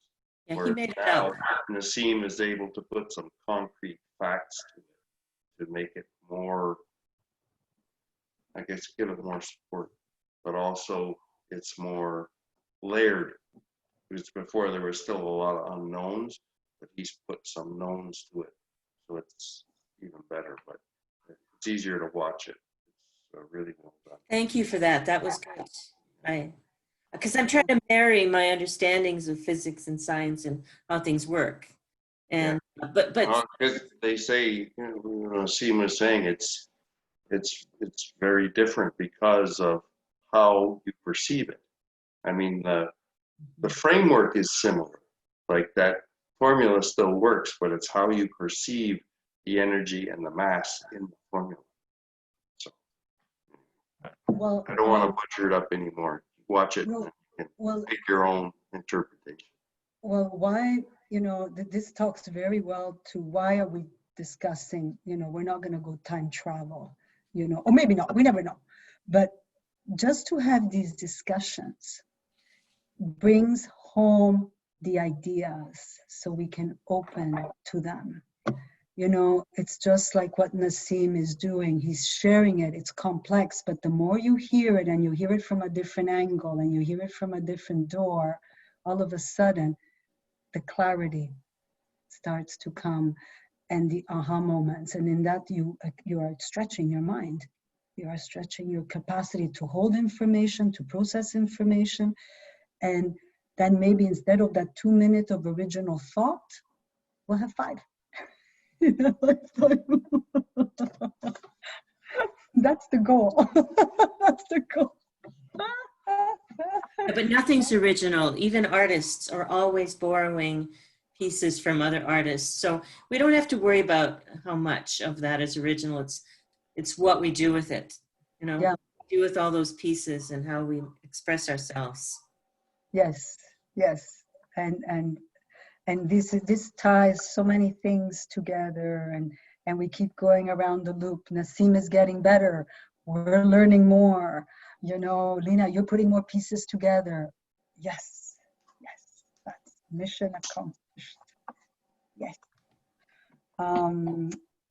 Yeah, he made it now, up. Nassim is able to put some concrete facts to it, to make it more, I guess, give it more support, but also it's more layered. Because before there was still a lot of unknowns, but he's put some knowns to it, so it's even better. But it's easier to watch it. It's really well done. Thank you for that. That was good. Because I'm trying to marry my understandings of physics and science and how things work. And but they say, Seema was saying, it's very different because of how you perceive it. I mean, the framework is similar, like that formula still works, but it's how you perceive the energy and the mass in the formula. So Well, I don't want to butcher it up anymore. Watch it and make your own interpretation. Well, why, this talks very well to why are we discussing, we're not going to go time travel. you know, or maybe not, we never know. But just to have these discussions brings home the ideas so we can open to them. You know, it's just like what Nassim is doing. He's sharing it. It's complex, but the more you hear it and you hear it from a different angle and you hear it from a different door, all of a sudden, the clarity starts to come and the aha moments. And in that, you are stretching your mind. You are stretching your capacity to hold information, to process information. And then maybe instead of that 2 minutes of original thought, we'll have 5. You know, that's the goal. That's the goal. But nothing's original. Even artists are always borrowing pieces from other artists. So we don't have to worry about how much of that is original. It's what we do with it, you know, Yeah. do with all those pieces and how we express ourselves. Yes, yes. And this ties so many things together, and we keep going around the loop. Nassim is getting better. We're learning more. You know, Lena, you're putting more pieces together. Yes, yes, that's mission accomplished. Yes.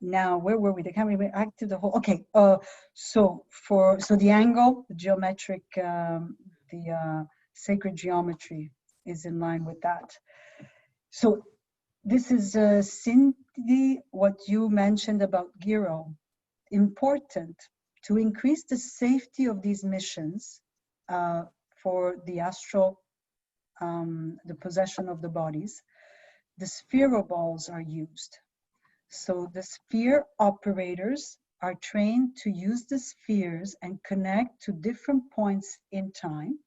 Now, where were we? The camera went back to the whole. Okay. So the angle, the geometric, the sacred geometry is in line with that. So this is Cindy, what you mentioned about Giro. Important to increase the safety of these missions for the astral, the possession of the bodies. The spheral balls are used. So the sphere operators are trained to use the spheres and connect to different points in time.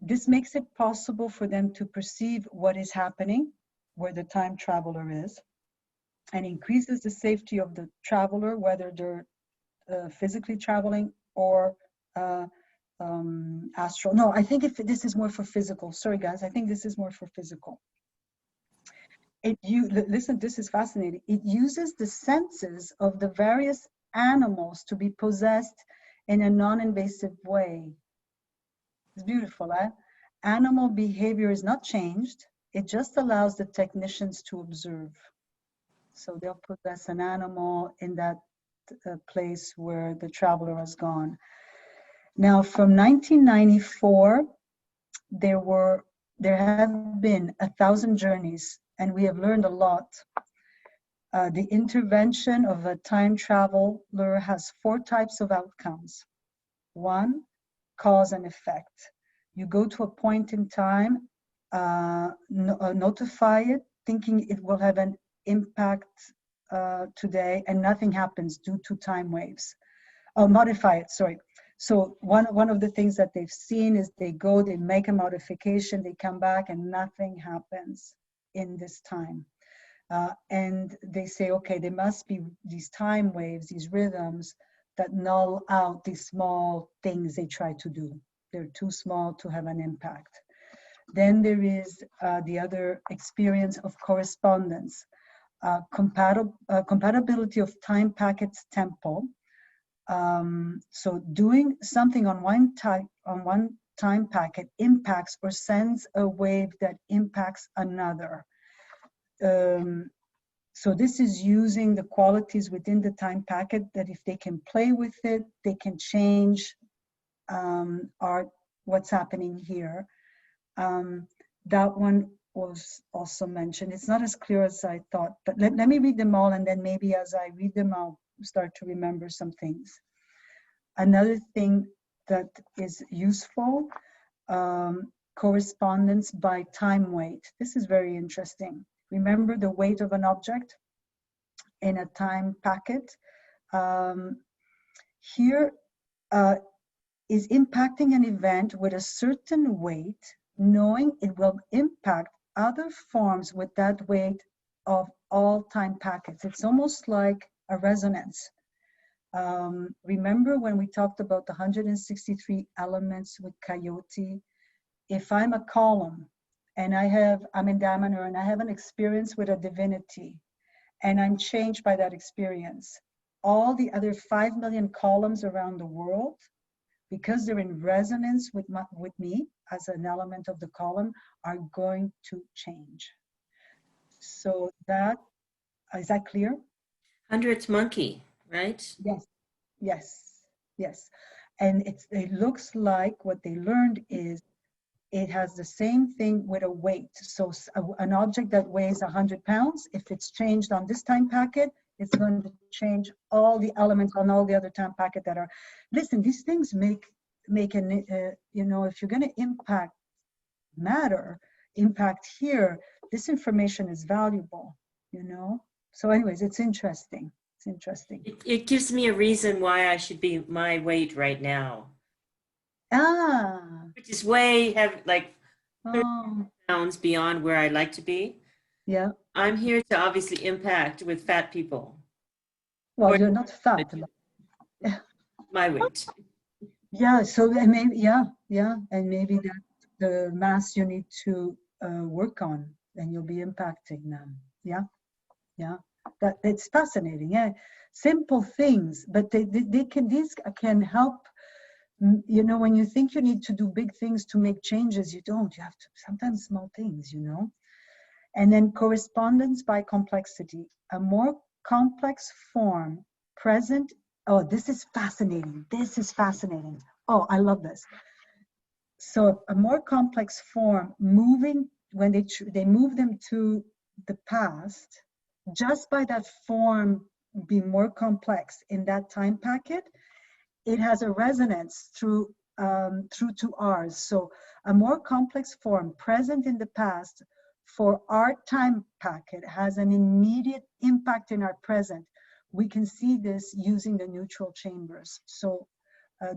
This makes it possible for them to perceive what is happening, where the time traveler is, and increases the safety of the traveler, whether they're physically traveling or astral. No, I think if this is more for physical. Sorry, guys, I think this is more for physical. Listen, this is fascinating. It uses the senses of the various animals to be possessed in a non-invasive way. It's beautiful, eh? Animal behavior is not changed. It just allows the technicians to observe. So they'll possess an animal in that place where the traveler has gone. Now, from 1994, there have been 1,000 journeys, and we have learned a lot. The intervention of a time traveler has 4 types of outcomes. 1, cause and effect. You go to a point in time, notify it, thinking it will have an impact today, and nothing happens due to time waves. Modify it, sorry. So one of the things that they've seen is they make a modification, they come back and nothing happens in this time. And they say, okay, there must be these time waves, these rhythms that null out these small things they try to do. They're too small to have an impact. Then there is the other experience of correspondence, compatibility of time packets tempo. So doing something on one time packet impacts or sends a wave that impacts another. So this is using the qualities within the time packet that if they can play with it, they can change what's happening here. That one was also mentioned. It's not as clear as I thought, but let me read them all, and then maybe as I read them, I'll start to remember some things. Another thing that is useful, correspondence by time weight. This is very interesting. Remember the weight of an object in a time packet. Here is impacting an event with a certain weight, knowing it will impact other forms with that weight of all time packets. It's almost like a resonance. Remember when we talked about the 163 elements with Coyote? If I'm a column and I'm in Damanur and I have an experience with a divinity and I'm changed by that experience, all the other 5 million columns around the world, because they're in resonance with me as an element of the column, are going to change. So that, is that clear? 100th monkey, right? Yes, yes, yes. And it looks like what they learned is it has the same thing with a weight. So an object that weighs 100 pounds, if it's changed on this time packet, it's going to change all the elements on all the other time packet that are. Listen, these things make an, you know, if you're going to impact matter, impact here, this information is valuable, you know? So anyways, it's interesting. It's interesting. It gives me a reason why I should be my weight right now. Ah. Which is way like 30 Oh. pounds beyond where I'd like to be. Yeah. I'm here to obviously impact with fat people. Well, Or you're not fat. my weight. Yeah. So maybe, yeah. And maybe that's the mass you need to work on, and you'll be impacting them. Yeah. It's fascinating. Yeah. Simple things, but these can help. You know, when you think you need to do big things to make changes, you don't. You have to sometimes small things, you know. And then correspondence by complexity, a more complex form present. Oh, this is fascinating. This is fascinating. Oh, I love this. So a more complex form moving, when they move them to the past, just by that form being more complex in that time packet, it has a resonance through to ours. So a more complex form present in the past for our time packet has an immediate impact in our present. We can see this using the neutral chambers. So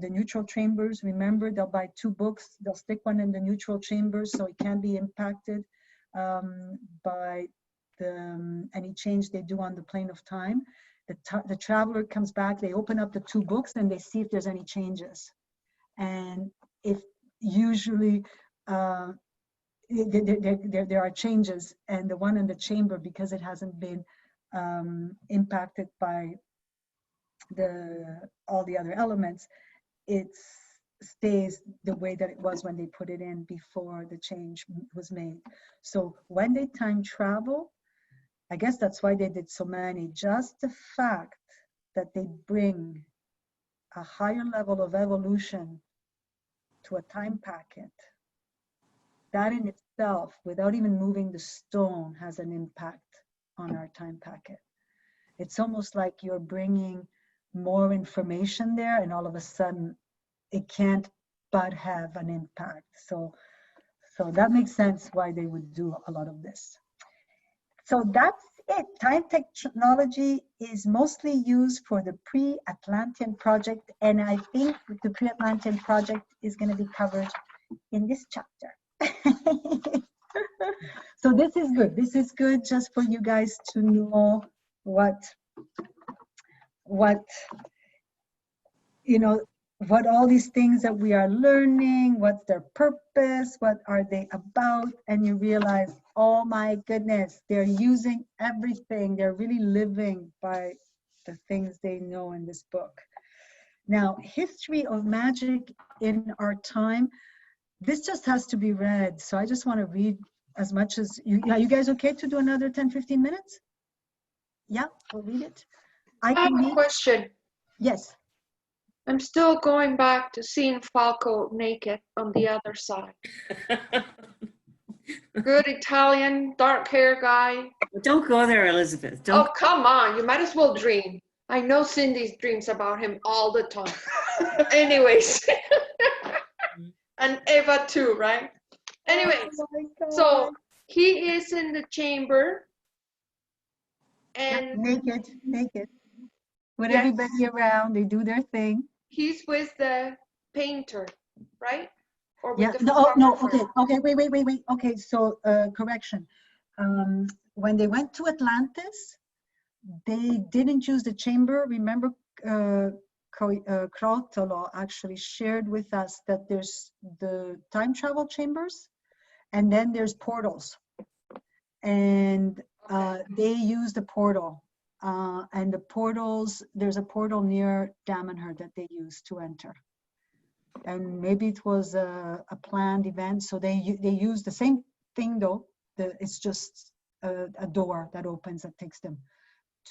the neutral chambers, remember, they'll buy 2 books, they'll stick one in the neutral chambers so it can be impacted by any change they do on the plane of time. The traveler comes back, they open up the 2 books and they see if there's any changes. And if usually there are changes, and the one in the chamber, because it hasn't been impacted by all the other elements, it stays the way that it was when they put it in before the change was made. So when they time travel, I guess that's why they did so many. Just the fact that they bring a higher level of evolution to a time packet, that in itself, without even moving the stone, has an impact on our time packet. It's almost like you're bringing more information there, and all of a sudden it can't but have an impact. So that makes sense why they would do a lot of this. So that's it. Time technology is mostly used for the pre-Atlantean project, and I think the pre-Atlantean project is going to be covered in this chapter. So this is good. This is good just for you guys to know what you know, what all these things that we are learning, what's their purpose, what are they about, and you realize, oh my goodness, they're using everything. They're really living by the things they know in this book. Now, history of magic in our time, this just has to be read. So I just want to read as much as you. Are you guys okay to do another 10, 15 minutes? Yeah, we'll read it. I have a question. Yes. I'm still going back to seeing Falco naked on the other side. Good Italian, dark hair guy. Don't go there, Elizabeth. Don't. Oh, come on. You might as well dream. I know Cindy's dreams about him all the time. Anyways. And Eva too, right? Anyways, so he is in the chamber. And naked. With everybody around, they do their thing. He's with the painter, right? Or with Yeah. the No. photographer. Okay. Wait. Okay. So correction. When they went to Atlantis, they didn't use the chamber. Remember, Krautolo actually shared with us that there's the time travel chambers, and then there's portals, and they use the portal and the portals, there's a portal near Damanhur that they use to enter. And maybe it was a planned event, so they use the same thing though. It's just a door that opens that takes them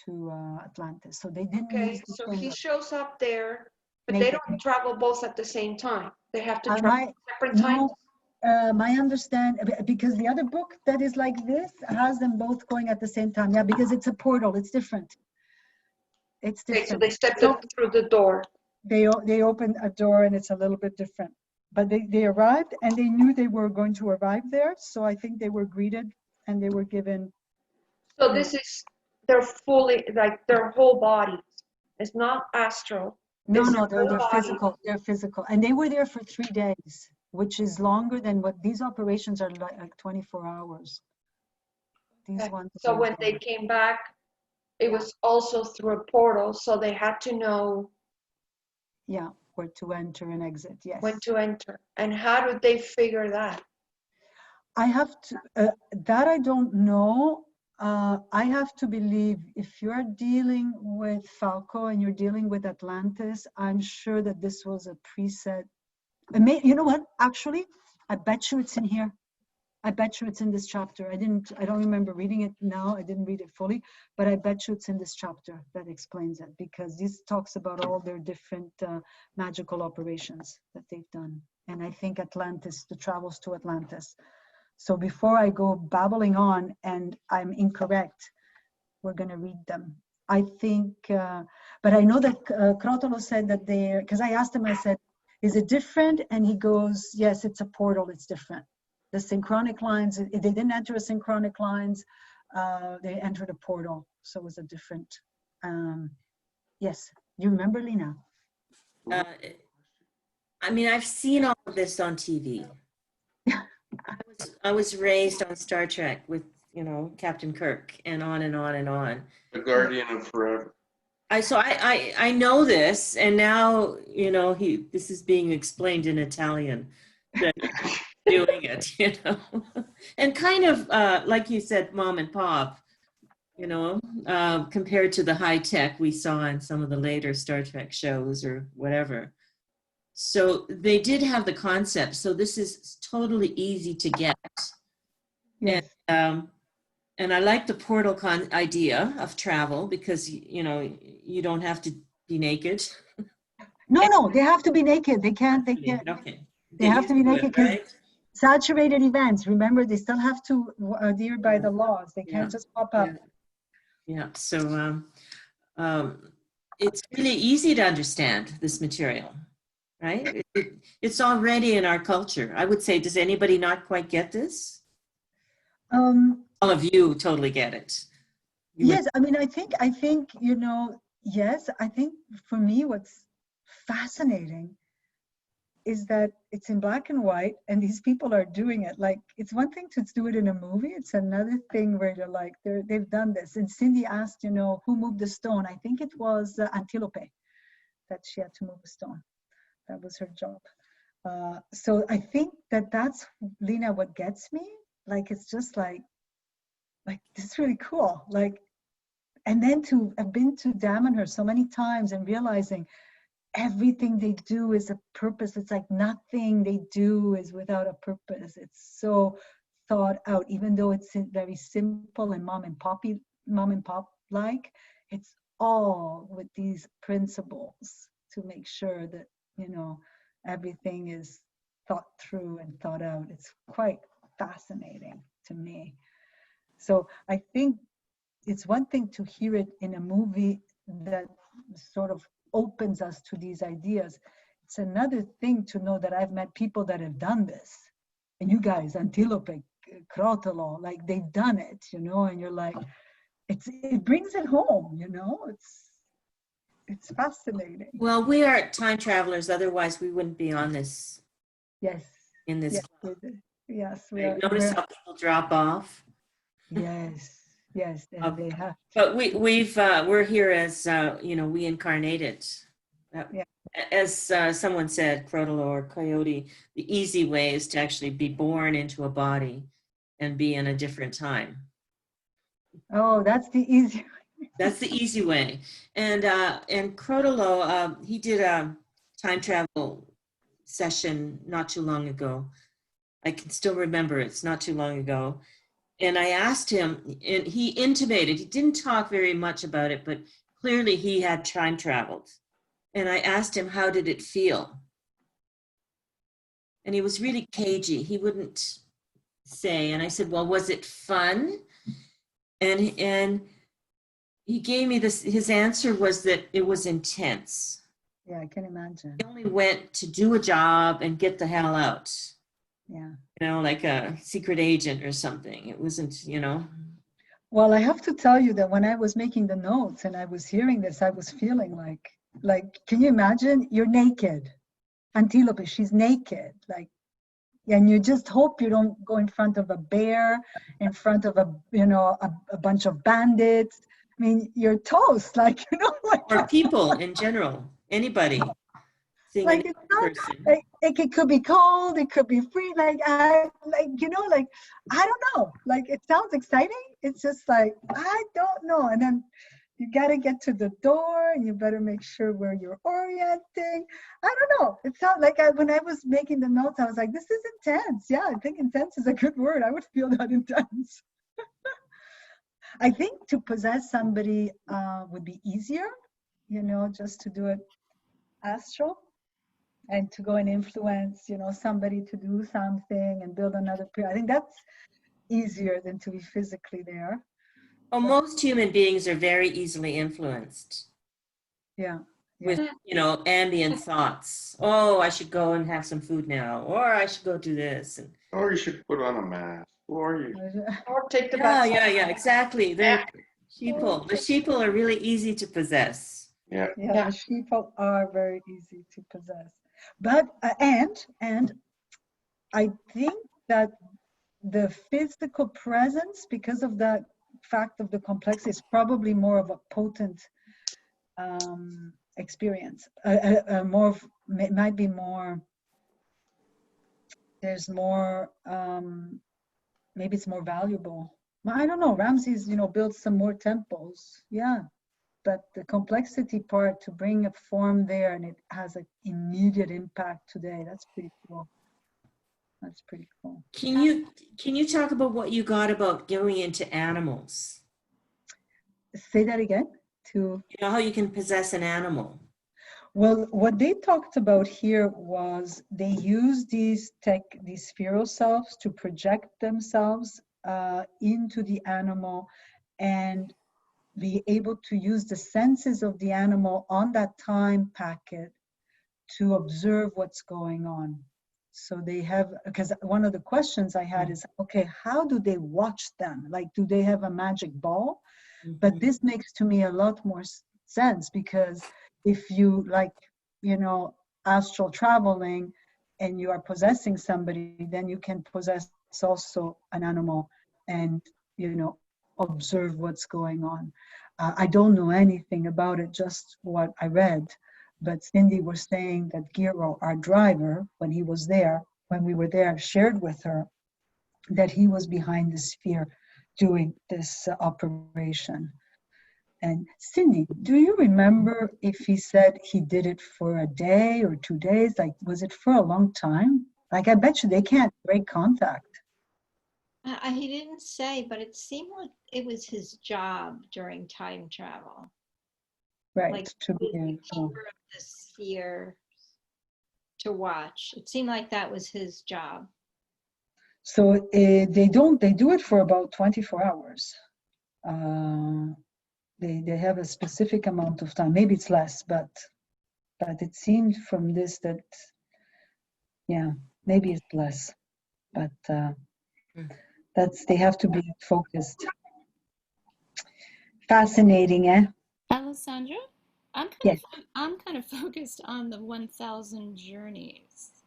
to Atlantis. So they didn't Okay, use the so same he route. shows up there, but they Naked. don't travel both at the same time. They have to travel My, separate times. no, my understand, because the other book that is like this has them both going at the same time. Yeah, because it's a portal. It's different. It's Okay, different. so they stepped So through the door. they opened a door and it's a little bit different. But they arrived and they knew they were going to arrive there. So I think they were greeted and they were given. So this is, they're fully, like their whole body. It's not astral. No, It's no, their they're whole body. physical. They're physical. And they were there for 3 days, which is longer than what these operations are like 24 hours. These Okay. ones. So are when they came back, it was also through a portal. So they had to know yeah, where to enter and exit. Yes. when to enter. And how did they figure that? I have to, that I don't know. I have to believe if you're dealing with Falco and you're dealing with Atlantis, I'm sure that this was a preset. You know what? Actually, I bet you it's in here. I bet you it's in this chapter. I don't remember reading it now. I didn't read it fully, but I bet you it's in this chapter that explains it, because this talks about all their different magical operations that they've done. And I think Atlantis, the travels to Atlantis. So before I go babbling on and I'm incorrect, we're going to read them. I think, but I know that Crotolo said that because I asked him, I said, is it different? And he goes, yes, it's a portal, it's different. The synchronic lines, they didn't enter a synchronic lines, they entered a portal. So it was a different, yes. You remember, Lena? I mean, I've seen all of this on TV. I was raised on Star Trek with, you know, Captain Kirk and on and on and on. The Guardian of Forever. I know this, and now, you know, this is being explained in Italian, that doing it, you know, and kind of like you said, mom and pop, you know, compared to the high tech we saw in some of the later Star Trek shows or whatever. So they did have the concept. So this is totally easy to get. Yes. And I like the portal idea of travel because, you know, you don't have to be naked. No, they have to be naked. They can't. Okay. They have to be naked because right? saturated events. Remember, they still have to adhere by the laws. They can't just pop up. Yeah. So it's really easy to understand this material, right? It's already in our culture. I would say, does anybody not quite get this? All of you totally get it. Yes, I mean, I think, you know, yes, I think for me, what's fascinating is that it's in black and white and these people are doing it. Like, it's one thing to do it in a movie. It's another thing where you're like, they've done this. And Cindy asked, you know, who moved the stone? I think it was Antilope that she had to move the stone. That was her job. So I think that's, Lena, what gets me. Like, it's just like this is really cool. Like, and then to have been to Damanhur so many times and realizing everything they do is a purpose. It's like nothing they do is without a purpose. It's so thought out, even though it's very simple and mom and pop like, it's all with these principles to make sure that, you know, everything is thought through and thought out. It's quite fascinating to me. So I think it's one thing to hear it in a movie that sort of opens us to these ideas. It's another thing to know that I've met people that have done this. And you guys, Antilope, Crotolo, like they've done it, you know, and you're like, it brings it home, you know, it's fascinating. Well, we are time travelers, otherwise we wouldn't be on this. Yes. In this. Yes. Notice how people drop off. Yes, they have. But we're here as you know, we incarnated. As someone said, Crotolo or Coyote, the easy way is to actually be born into a body and be in a different time. Oh, that's the easy. That's the easy way. And Crotolo, he did a time travel session not too long ago. I can still remember it's not too long ago. And I asked him, and he intimated, he didn't talk very much about it, but clearly he had time traveled. And I asked him, how did it feel? And he was really cagey. He wouldn't say. And I said, well, was it fun? And he gave me this, his answer was that it was intense. Yeah, I can imagine. He only went to do a job and get the hell out. Yeah. You know, like a secret agent or something. It wasn't, you know. Well, I have to tell you that when I was making the notes and I was hearing this, I was feeling like, can you imagine? You're naked. Antilope, she's naked. Like, and you just hope you don't go in front of a bear, in front of a bunch of bandits. I mean, you're toast, like, Or people in general, anybody. Seeing like a it's not, person. like, it could be cold, it could be free, I don't know, like it sounds exciting. It's just like, I don't know. And then you got to get to the door and you better make sure where you're orienting. I don't know. It sounds like when I was making the notes, I was like, this is intense. Yeah, I think intense is a good word. I would feel that intense. I think to possess somebody would be easier, just to do it astral and to go and influence, somebody to do something and build another I think that's easier than to be physically there. Well, most human beings are very easily influenced. Yeah. With, ambient thoughts. Oh, I should go and have some food now, or I should go do this. And Or you should put on a mask. Or you. Or take the yeah, back. exactly. They're sheeple. The sheeple are really easy to possess. Yeah. Yeah, the sheeple are very easy to possess. But and I think that the physical presence, because of the fact of the complexity, is probably more of a potent experience. Might be more. There's more. Maybe it's more valuable. I don't know. Ramses, built some more temples. Yeah. But the complexity part, to bring a form there and it has an immediate impact today, that's pretty cool. That's pretty cool. Can you talk about what you got about going into animals? Say that again. To how you can possess an animal. Well, what they talked about here was they use these spheral selves to project themselves into the animal and be able to use the senses of the animal on that time packet to observe what's going on. So they have, because one of the questions I had is, okay, how do they watch them? Like, do they have a magic ball? Mm-hmm. But this makes to me a lot more sense, because if you astral traveling and you are possessing somebody, then you can possess also an animal and, observe what's going on. I don't know anything about it, just what I read. But Cindy was saying that Giro, our driver, when we were there, shared with her that he was behind the sphere doing this operation. And Cindy, do you remember if he said he did it for a day or 2 days? Like, was it for a long time? Like, I bet you they can't break contact. He didn't say, but it seemed like it was his job during time travel. Right. Like to be the keeper of the sphere to watch. It seemed like that was his job. So they do it for about 24 hours. They have a specific amount of time. Maybe it's less, but it seemed from this that, yeah, maybe it's less. But they have to be focused. Fascinating, eh? Alessandra, I'm kind of focused on the 1,000 journeys.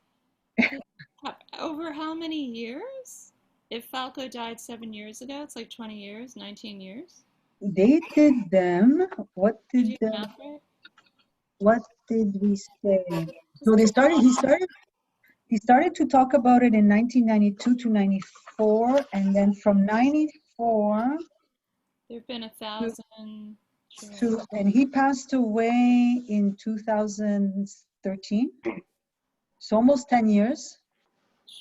Over how many years? If Falco died 7 years ago, it's like 20 years, 19 years. They did them. What did we say? So he started to talk about it in 1992 to 94, and then from 94 there've been 1,000 and he passed away in 2013. So almost 10 years.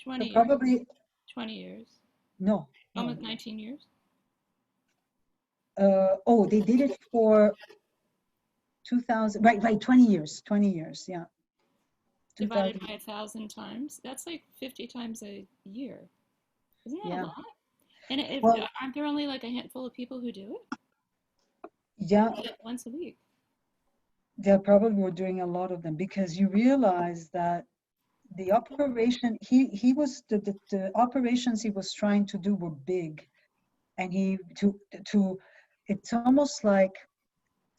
20 So probably years. 20 years. no. Almost 19 years. Oh, they did it for 2000. Right. 20 years. 20 years. Yeah. Divided by 1,000 times. That's like 50 times a year. Isn't that a lot? And aren't there only like a handful of people who do it? Yeah. Once a week. They probably were doing a lot of them because you realize that the operation he was the operations he was trying to do were big, and it's almost like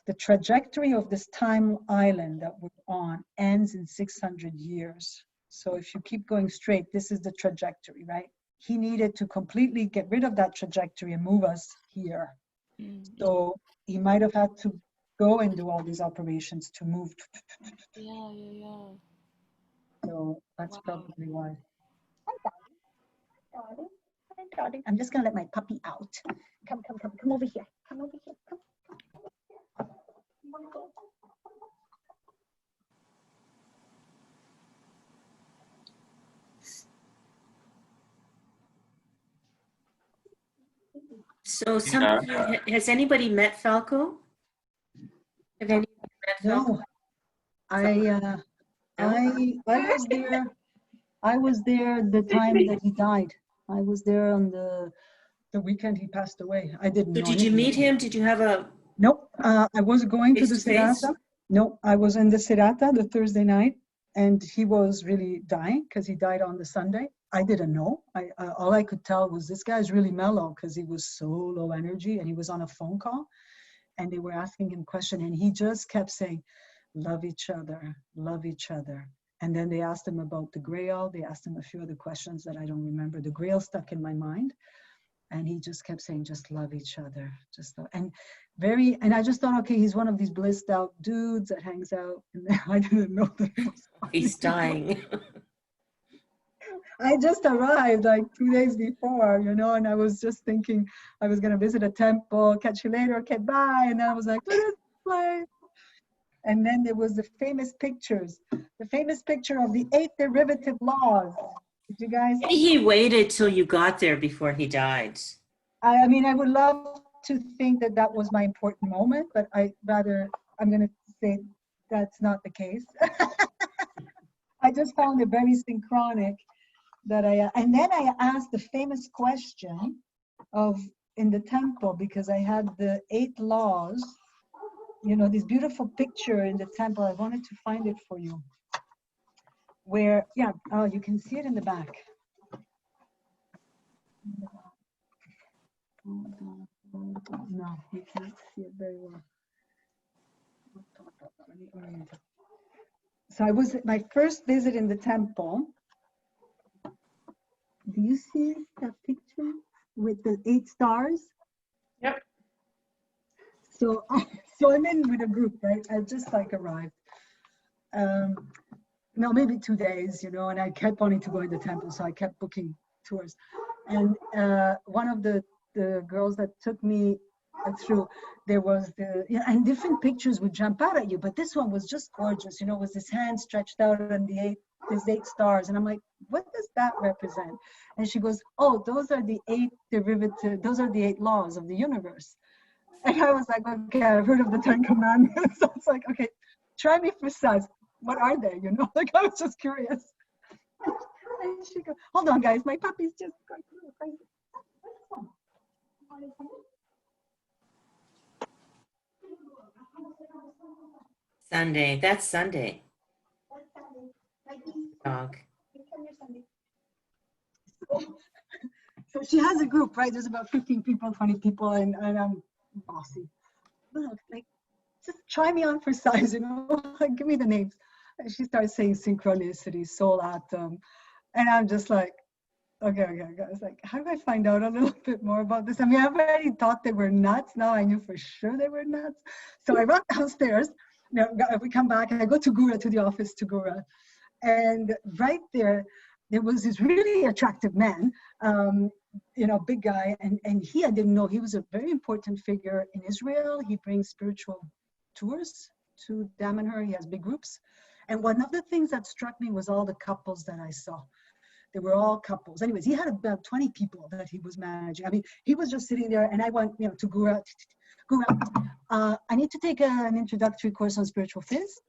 the trajectory of this time island that we're on ends in 600 years. So if you keep going straight, this is the trajectory, right? He needed to completely get rid of that trajectory and move us here. So he might have had to go and do all these operations to move. Yeah. So that's probably why. Hi, darling. Hi, darling. I'm just gonna let my puppy out. Come over here. Come over here. Come. So has anybody met Falco? Have anybody met Falco? No, I was there the time that he died. I was there on the weekend he passed away. I didn't know. So did you meet him? Did you have a? Nope. I was going to the Face-to-face? Serata. No, I was in the Serata the Thursday night, and he was really dying because he died on the Sunday. I didn't know. All I could tell was this guy's really mellow because he was so low energy, and he was on a phone call, and they were asking him questions, and he just kept saying, "Love each other, love each other." And then they asked him about the Grail. They asked him a few other questions that I don't remember. The Grail stuck in my mind. And he just kept saying, just love each other. And I just thought, okay, he's one of these blissed out dudes that hangs out. And I didn't know that he's dying. I just arrived like 2 days before, and I was just thinking I was going to visit a temple, catch you later, okay, bye. And then I was like, what is this place? And then there was the famous picture of the 8 derivative laws. Did you guys? He waited till you got there before he died. I mean, I would love to think that was my important moment, but I'm going to say that's not the case. I just found it very synchronic and then I asked the famous question in the temple, because I had the 8 laws, this beautiful picture in the temple. I wanted to find it for you. Where, you can see it in the back. No, you can't see it very well. So I was at my first visit in the temple. Do you see that picture with the 8 stars? Yep. So I'm in with a group, right? I just arrived. No, maybe 2 days, and I kept wanting to go in the temple, so I kept booking tours. And one of the girls that took me through, there was and different pictures would jump out at you, but this one was just gorgeous, was this hand stretched out on these 8 stars. And I'm like, what does that represent? And she goes, oh, those are the 8 those are the 8 laws of the universe. And I was like, okay, I've heard of the 10 Commandments. So it's like, okay, try me for size. What are they? I was just curious. And she goes, hold on, guys, my puppy's just going crazy. Sunday. That's Sunday. Dog. So she has a group, right? There's about 15 people, 20 people, and I'm bossy. Look, just try me on for size, give me the names. And she starts saying synchronicity, soul atom. And I'm just like, okay, guys, how do I find out a little bit more about this? I mean, I've already thought they were nuts. Now I knew for sure they were nuts. So I run downstairs. We come back and I go to the office to Gura. And right there was this really attractive man. big guy. And I didn't know, he was a very important figure in Israel. He brings spiritual tours to Damanhur. He has big groups. And one of the things that struck me was all the couples that I saw. They were all couples. Anyways, he had about 20 people that he was managing. I mean, he was just sitting there, and I went, to Guru, I need to take an introductory course on spiritual phys.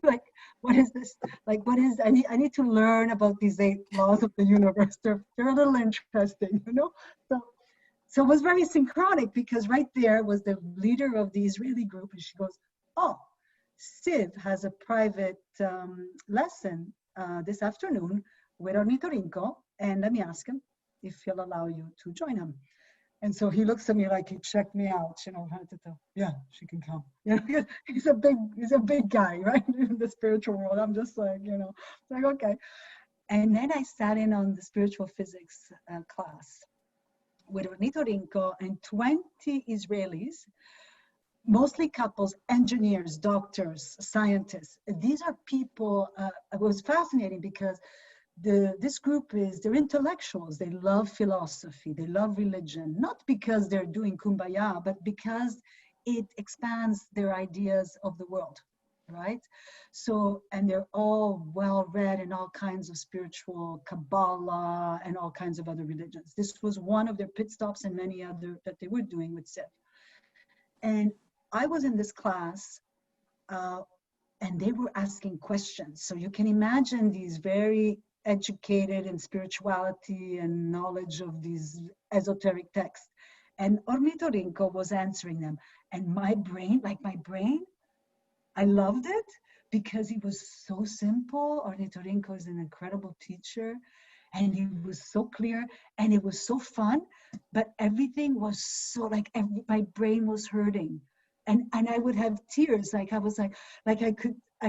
Like, what is this? Like, what is, I need to learn about these 8 laws of the universe. They're a little interesting, So it was very synchronic, because right there was the leader of the Israeli group, and she goes, oh, Siv has a private lesson this afternoon with Ornitorinco, and let me ask him if he'll allow you to join him. And so he looks at me like he checked me out, yeah, she can come. He's a big guy, right? In the spiritual world. I'm just like, like, okay. And then I sat in on the spiritual physics class with Ornitorinco and 20 Israelis, mostly couples, engineers, doctors, scientists. These are people, it was fascinating because this group they're intellectuals. They love philosophy, they love religion, not because they're doing kumbaya, but because it expands their ideas of the world, right? So, and they're all well read in all kinds of spiritual Kabbalah and all kinds of other religions. This was one of their pit stops and many other that they were doing with Siv. And I was in this class, and they were asking questions. So you can imagine these very educated in spirituality and knowledge of these esoteric texts. And Ornitorinco was answering them. And my brain, I loved it because he was so simple. Ornitorinco is an incredible teacher, and he was so clear, and it was so fun, but everything was so my brain was hurting. And I would have tears. I was like I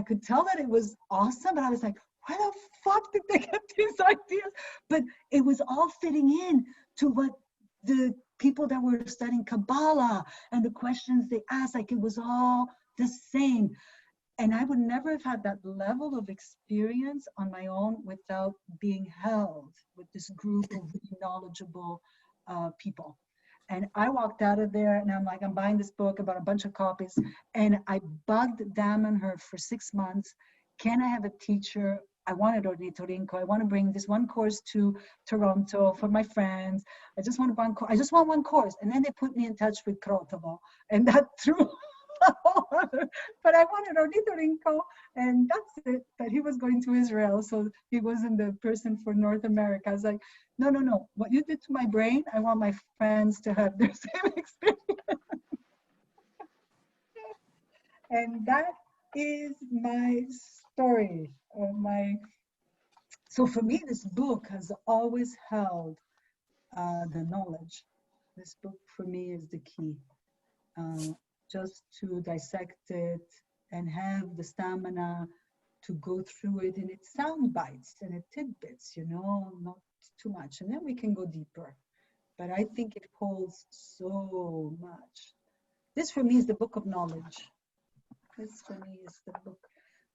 could tell that it was awesome, but I was like, where the fuck did they get these ideas? But it was all fitting in to what the people that were studying Kabbalah and the questions they asked, like it was all the same. And I would never have had that level of experience on my own without being held with this group of really knowledgeable people. And I walked out of there and I'm like, I'm buying this book, I bought a bunch of copies, and I bugged Damanhur for 6 months. Can I have a teacher? I wanted Ornitorinco. I want to bring this one course to Toronto for my friends. I just want one course. And then they put me in touch with Krotovo, and that threw a whole other. But I wanted Ornitorinco, and that's it. But he was going to Israel, so he wasn't the person for North America. I was like, no. What you did to my brain, I want my friends to have their same experience. And that is my story. So for me, this book has always held the knowledge. This book for me is the key. Just to dissect it and have the stamina to go through it in its sound bites and its tidbits, not too much. And then we can go deeper. But I think it holds so much. This for me is the book of knowledge. This for me is the book.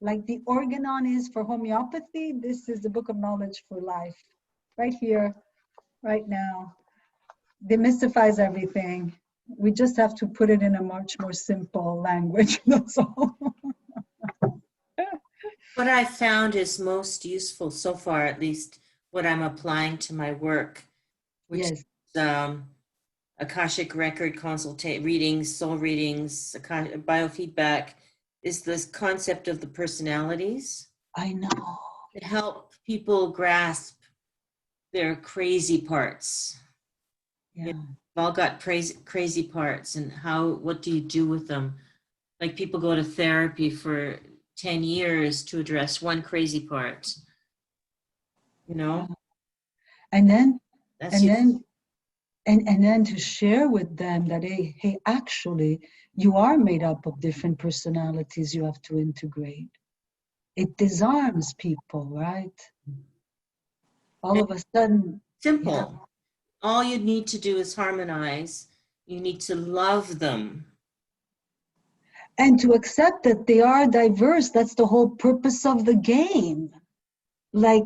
Like the organon is for homeopathy, this is the book of knowledge for life. Right here, right now. Demystifies everything. We just have to put it in a much more simple language, that's all. What I found is most useful so far, at least what I'm applying to my work, which is Akashic record readings, soul readings, biofeedback, is this concept of the personalities. I know. It helps people grasp their crazy parts. Yeah. We've all got crazy parts, and what do you do with them? Like people go to therapy for 10 years to address one crazy part, And then, That's and then to share with them that, hey, actually, you are made up of different personalities you have to integrate. It disarms people, right? All of a sudden. Simple. Yeah. All you need to do is harmonize. You need to love them. And to accept that they are diverse. That's the whole purpose of the game. like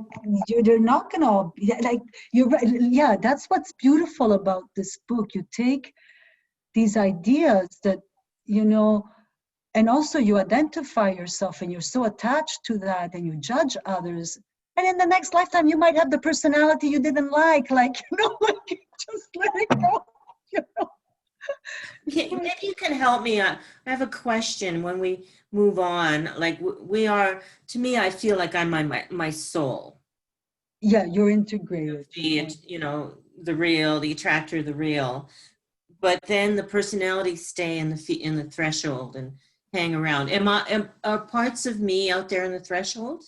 they're not gonna all be like you're right. Yeah, that's what's beautiful about this book. You take these ideas that, you know, and also you identify yourself and you're so attached to that and you judge others. And in the next lifetime, you might have the personality you didn't like, you know, like just let it go, you know. Maybe you can help me. I have a question when we move on. Like we are, to me, I feel like I'm my soul. Yeah, you're integrated. You know, the real, the attractor, the real. But then the personalities stay in the threshold and hang around. Are parts of me out there in the threshold?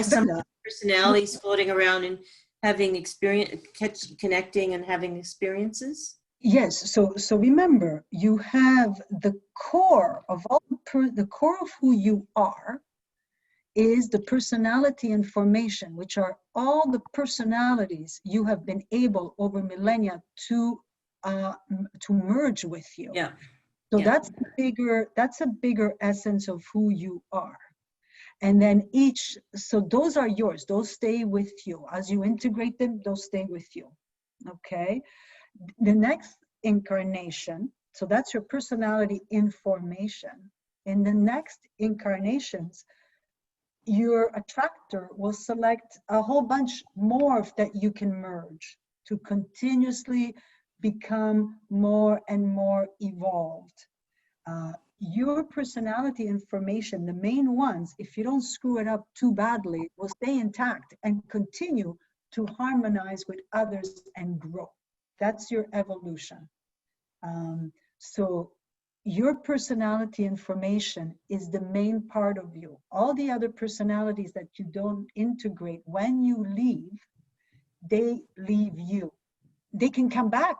Some personalities floating around and having experience, connecting and having experiences? Yes, so remember, you have the core of the core of who you are is the personality information, which are all the personalities you have been able over millennia to merge with you. Yeah. So that's a bigger essence of who you are. And then so those are yours. Those stay with you. As you integrate them, those stay with you. Okay. The next incarnation, so that's your personality information. In the next incarnations, your attractor will select a whole bunch more that you can merge to continuously become more and more evolved. Your personality information, the main ones, if you don't screw it up too badly, will stay intact and continue to harmonize with others and grow. That's your evolution. So your personality information is the main part of you. All the other personalities that you don't integrate, when you leave, they leave you. They can come back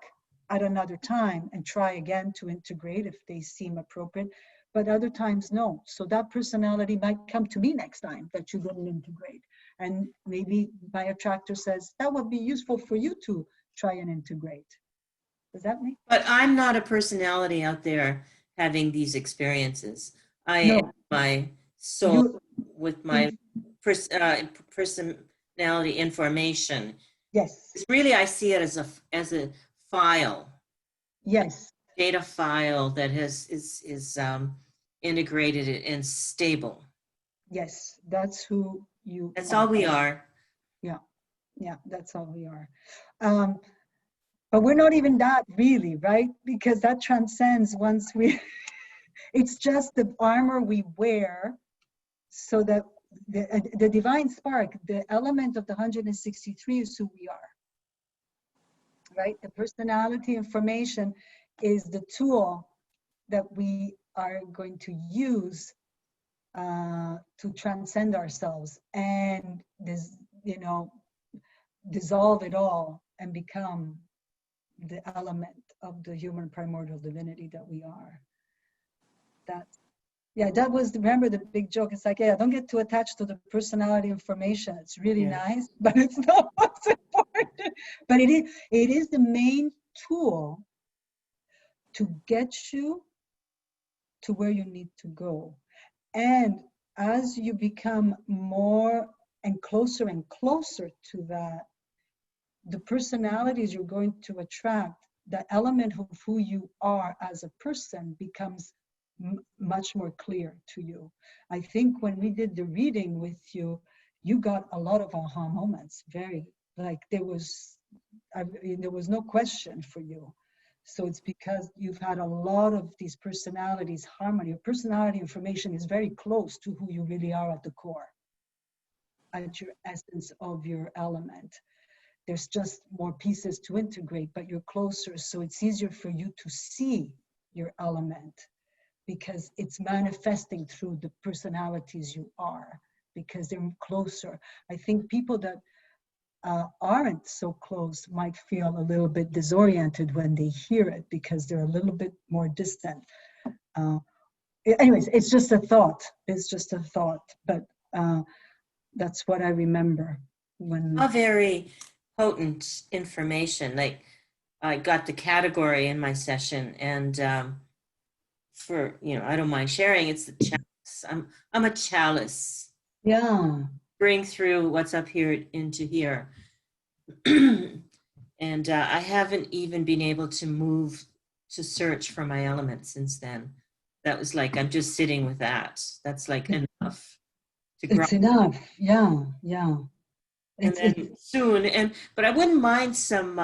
at another time and try again to integrate if they seem appropriate, but other times no. So that personality might come to me next time that you didn't integrate. And maybe my attractor says, that would be useful for you to try and integrate. Does that make sense? But I'm not a personality out there having these experiences. I am my soul with my personality information. Yes. It's really, I see it as a file. Yes. Data file that is integrated and stable. Yes, that's who you That's are. all we are. Yeah, that's all we are. But we're not even that really, right? Because that transcends once we, it's just the armor we wear so that the divine spark, the element of the 163 is who we are, right? The personality information is the tool that we are going to use to transcend ourselves and this, you know, dissolve it all and become the element of the human primordial divinity that we are. That was, remember the big joke, it's like, yeah, don't get too attached to the personality information. It's really nice, but it's not what's important. But it is the main tool to get you to where you need to go. And as you become more and closer to that, the personalities you're going to attract, the element of who you are as a person becomes much more clear to you. I think when we did the reading with you, you got a lot of aha moments. Very, like there was no question for you. So it's because you've had a lot of these personalities harmony. Your personality information is very close to who you really are at the core, at your essence of your element. There's just more pieces to integrate, but you're closer. So it's easier for you to see your element because it's manifesting through the personalities you are, because they're closer. I think people that aren't so close might feel a little bit disoriented when they hear it because they're a little bit more distant. Anyways, it's just a thought. It's just a thought, but that's what I remember when. A very potent information. Like I got the category in my session, and I don't mind sharing. It's the chalice. I'm a chalice. Yeah. bring through what's up here into here. And I haven't even been able to move to search for my element since then. That was like, I'm just sitting with that. That's like enough to grow. It's enough. Yeah, yeah. And then soon, but I wouldn't mind some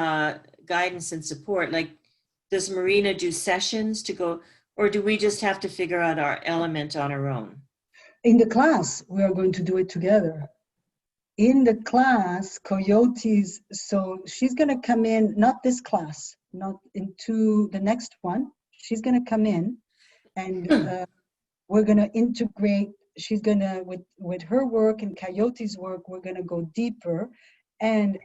guidance and support. Like, does Marina do sessions to go, or do we just have to figure out our element on our own? In the class, we are going to do it together. In the class, Coyotes, so she's going to come in, not this class, not into the next one. She's going to come in and we're going to integrate. She's going to, with her work and Coyote's work, we're going to go deeper. And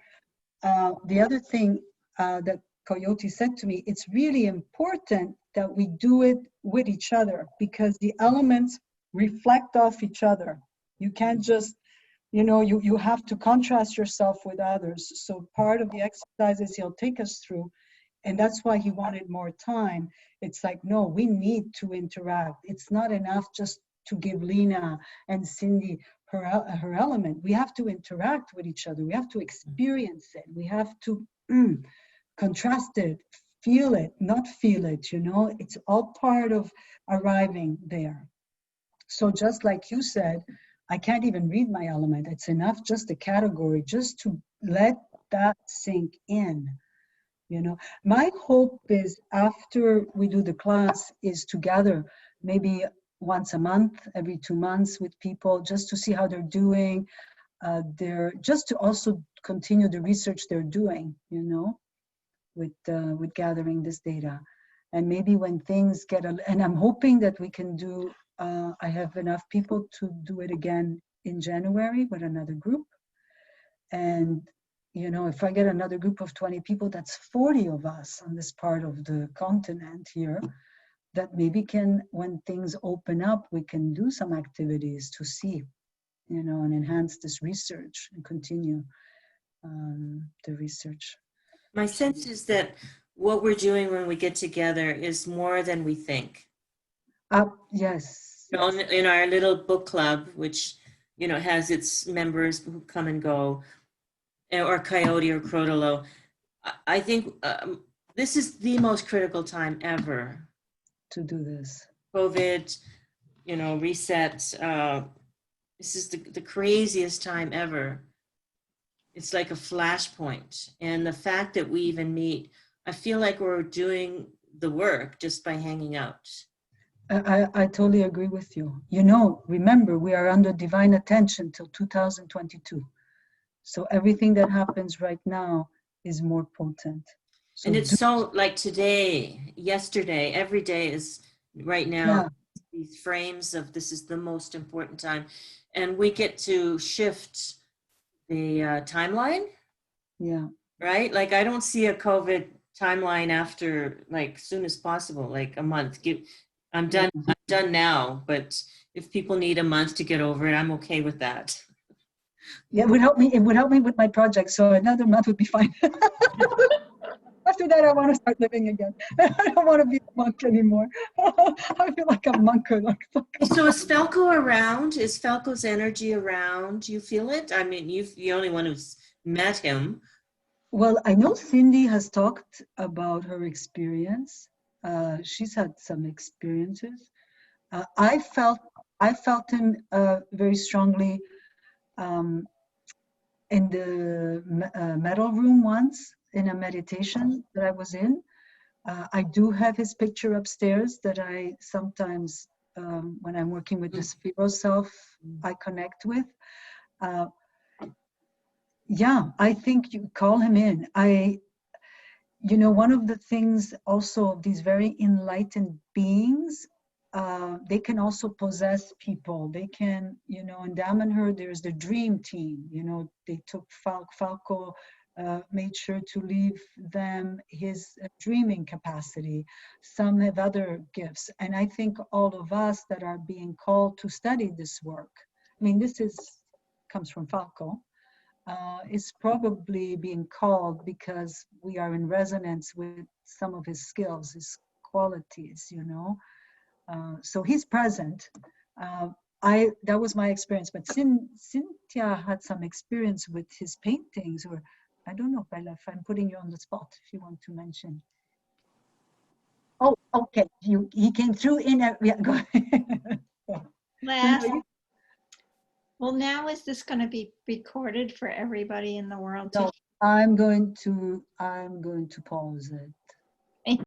the other thing that Coyote said to me, it's really important that we do it with each other because the elements reflect off each other. You can't just, you know, you have to contrast yourself with others. So part of the exercises he'll take us through, and that's why he wanted more time. It's like, no, we need to interact. It's not enough just to give Lena and Cindy her element. We have to interact with each other. We have to experience it. We have to contrast it, feel it, not feel it, you know. It's all part of arriving there. So just like you said, I can't even read my element. It's enough just a category, just to let that sink in. You know, my hope is after we do the class is to gather maybe once a month, every 2 months with people, just to see how they're doing. Just to also continue the research they're doing, you know, with gathering this data. And maybe when things get, and I'm hoping that we can do, I have enough people to do it again in January with another group. And, you know, if I get another group of 20 people, that's 40 of us on this part of the continent here, that maybe can, when things open up, we can do some activities to see, you know, and enhance this research and continue the research. My sense is that what we're doing when we get together is more than we think. Yes. You know, in our little book club, which, you know, has its members who come and go, or Coyote or Crotolo, I think this is the most critical time ever To do this. COVID, you know, reset. This is the craziest time ever. It's like a flashpoint. And the fact that we even meet, I feel like we're doing the work just by hanging out. I totally agree with you. You know, remember, we are under divine attention till 2022. So everything that happens right now is more potent. So and it's so like today, yesterday, every day is right now, these frames of this is the most important time. And we get to shift the timeline. Yeah. Right? Like I don't see a COVID timeline after like soon as possible, like a month. I'm done now, but if people need a month to get over it, I'm okay with that. Yeah, it would help me with my project. So another month would be fine. After that, I want to start living again. I don't want to be a monk anymore. I feel like a monk. So is Falco around? Is Falco's energy around? Do you feel it? I mean, you're the only one who's met him. Well, I know Cindy has talked about her experience. She's had some experiences. I felt him very strongly in the metal room once in a meditation that I was in. I do have his picture upstairs that I sometimes, when I'm working with the Sphero self, I connect with. Yeah, I think you call him in. You know, one of the things also of these very enlightened beings, they can also possess people. They can, you know, in Damanhur, there's the dream team. You know, they took Falco, made sure to leave them his dreaming capacity. Some have other gifts. And I think all of us that are being called to study this work, I mean, this comes from Falco, is probably being called because we are in resonance with some of his skills, his qualities, you know. So he's present. that was my experience. But Cynthia had some experience with his paintings, or I don't know if I'm putting you on the spot. If you want to mention. Oh, okay. He came through in a. Yeah, go ahead. Last, No, well, now is this going to be recorded for everybody in the world to no, I'm going to pause it.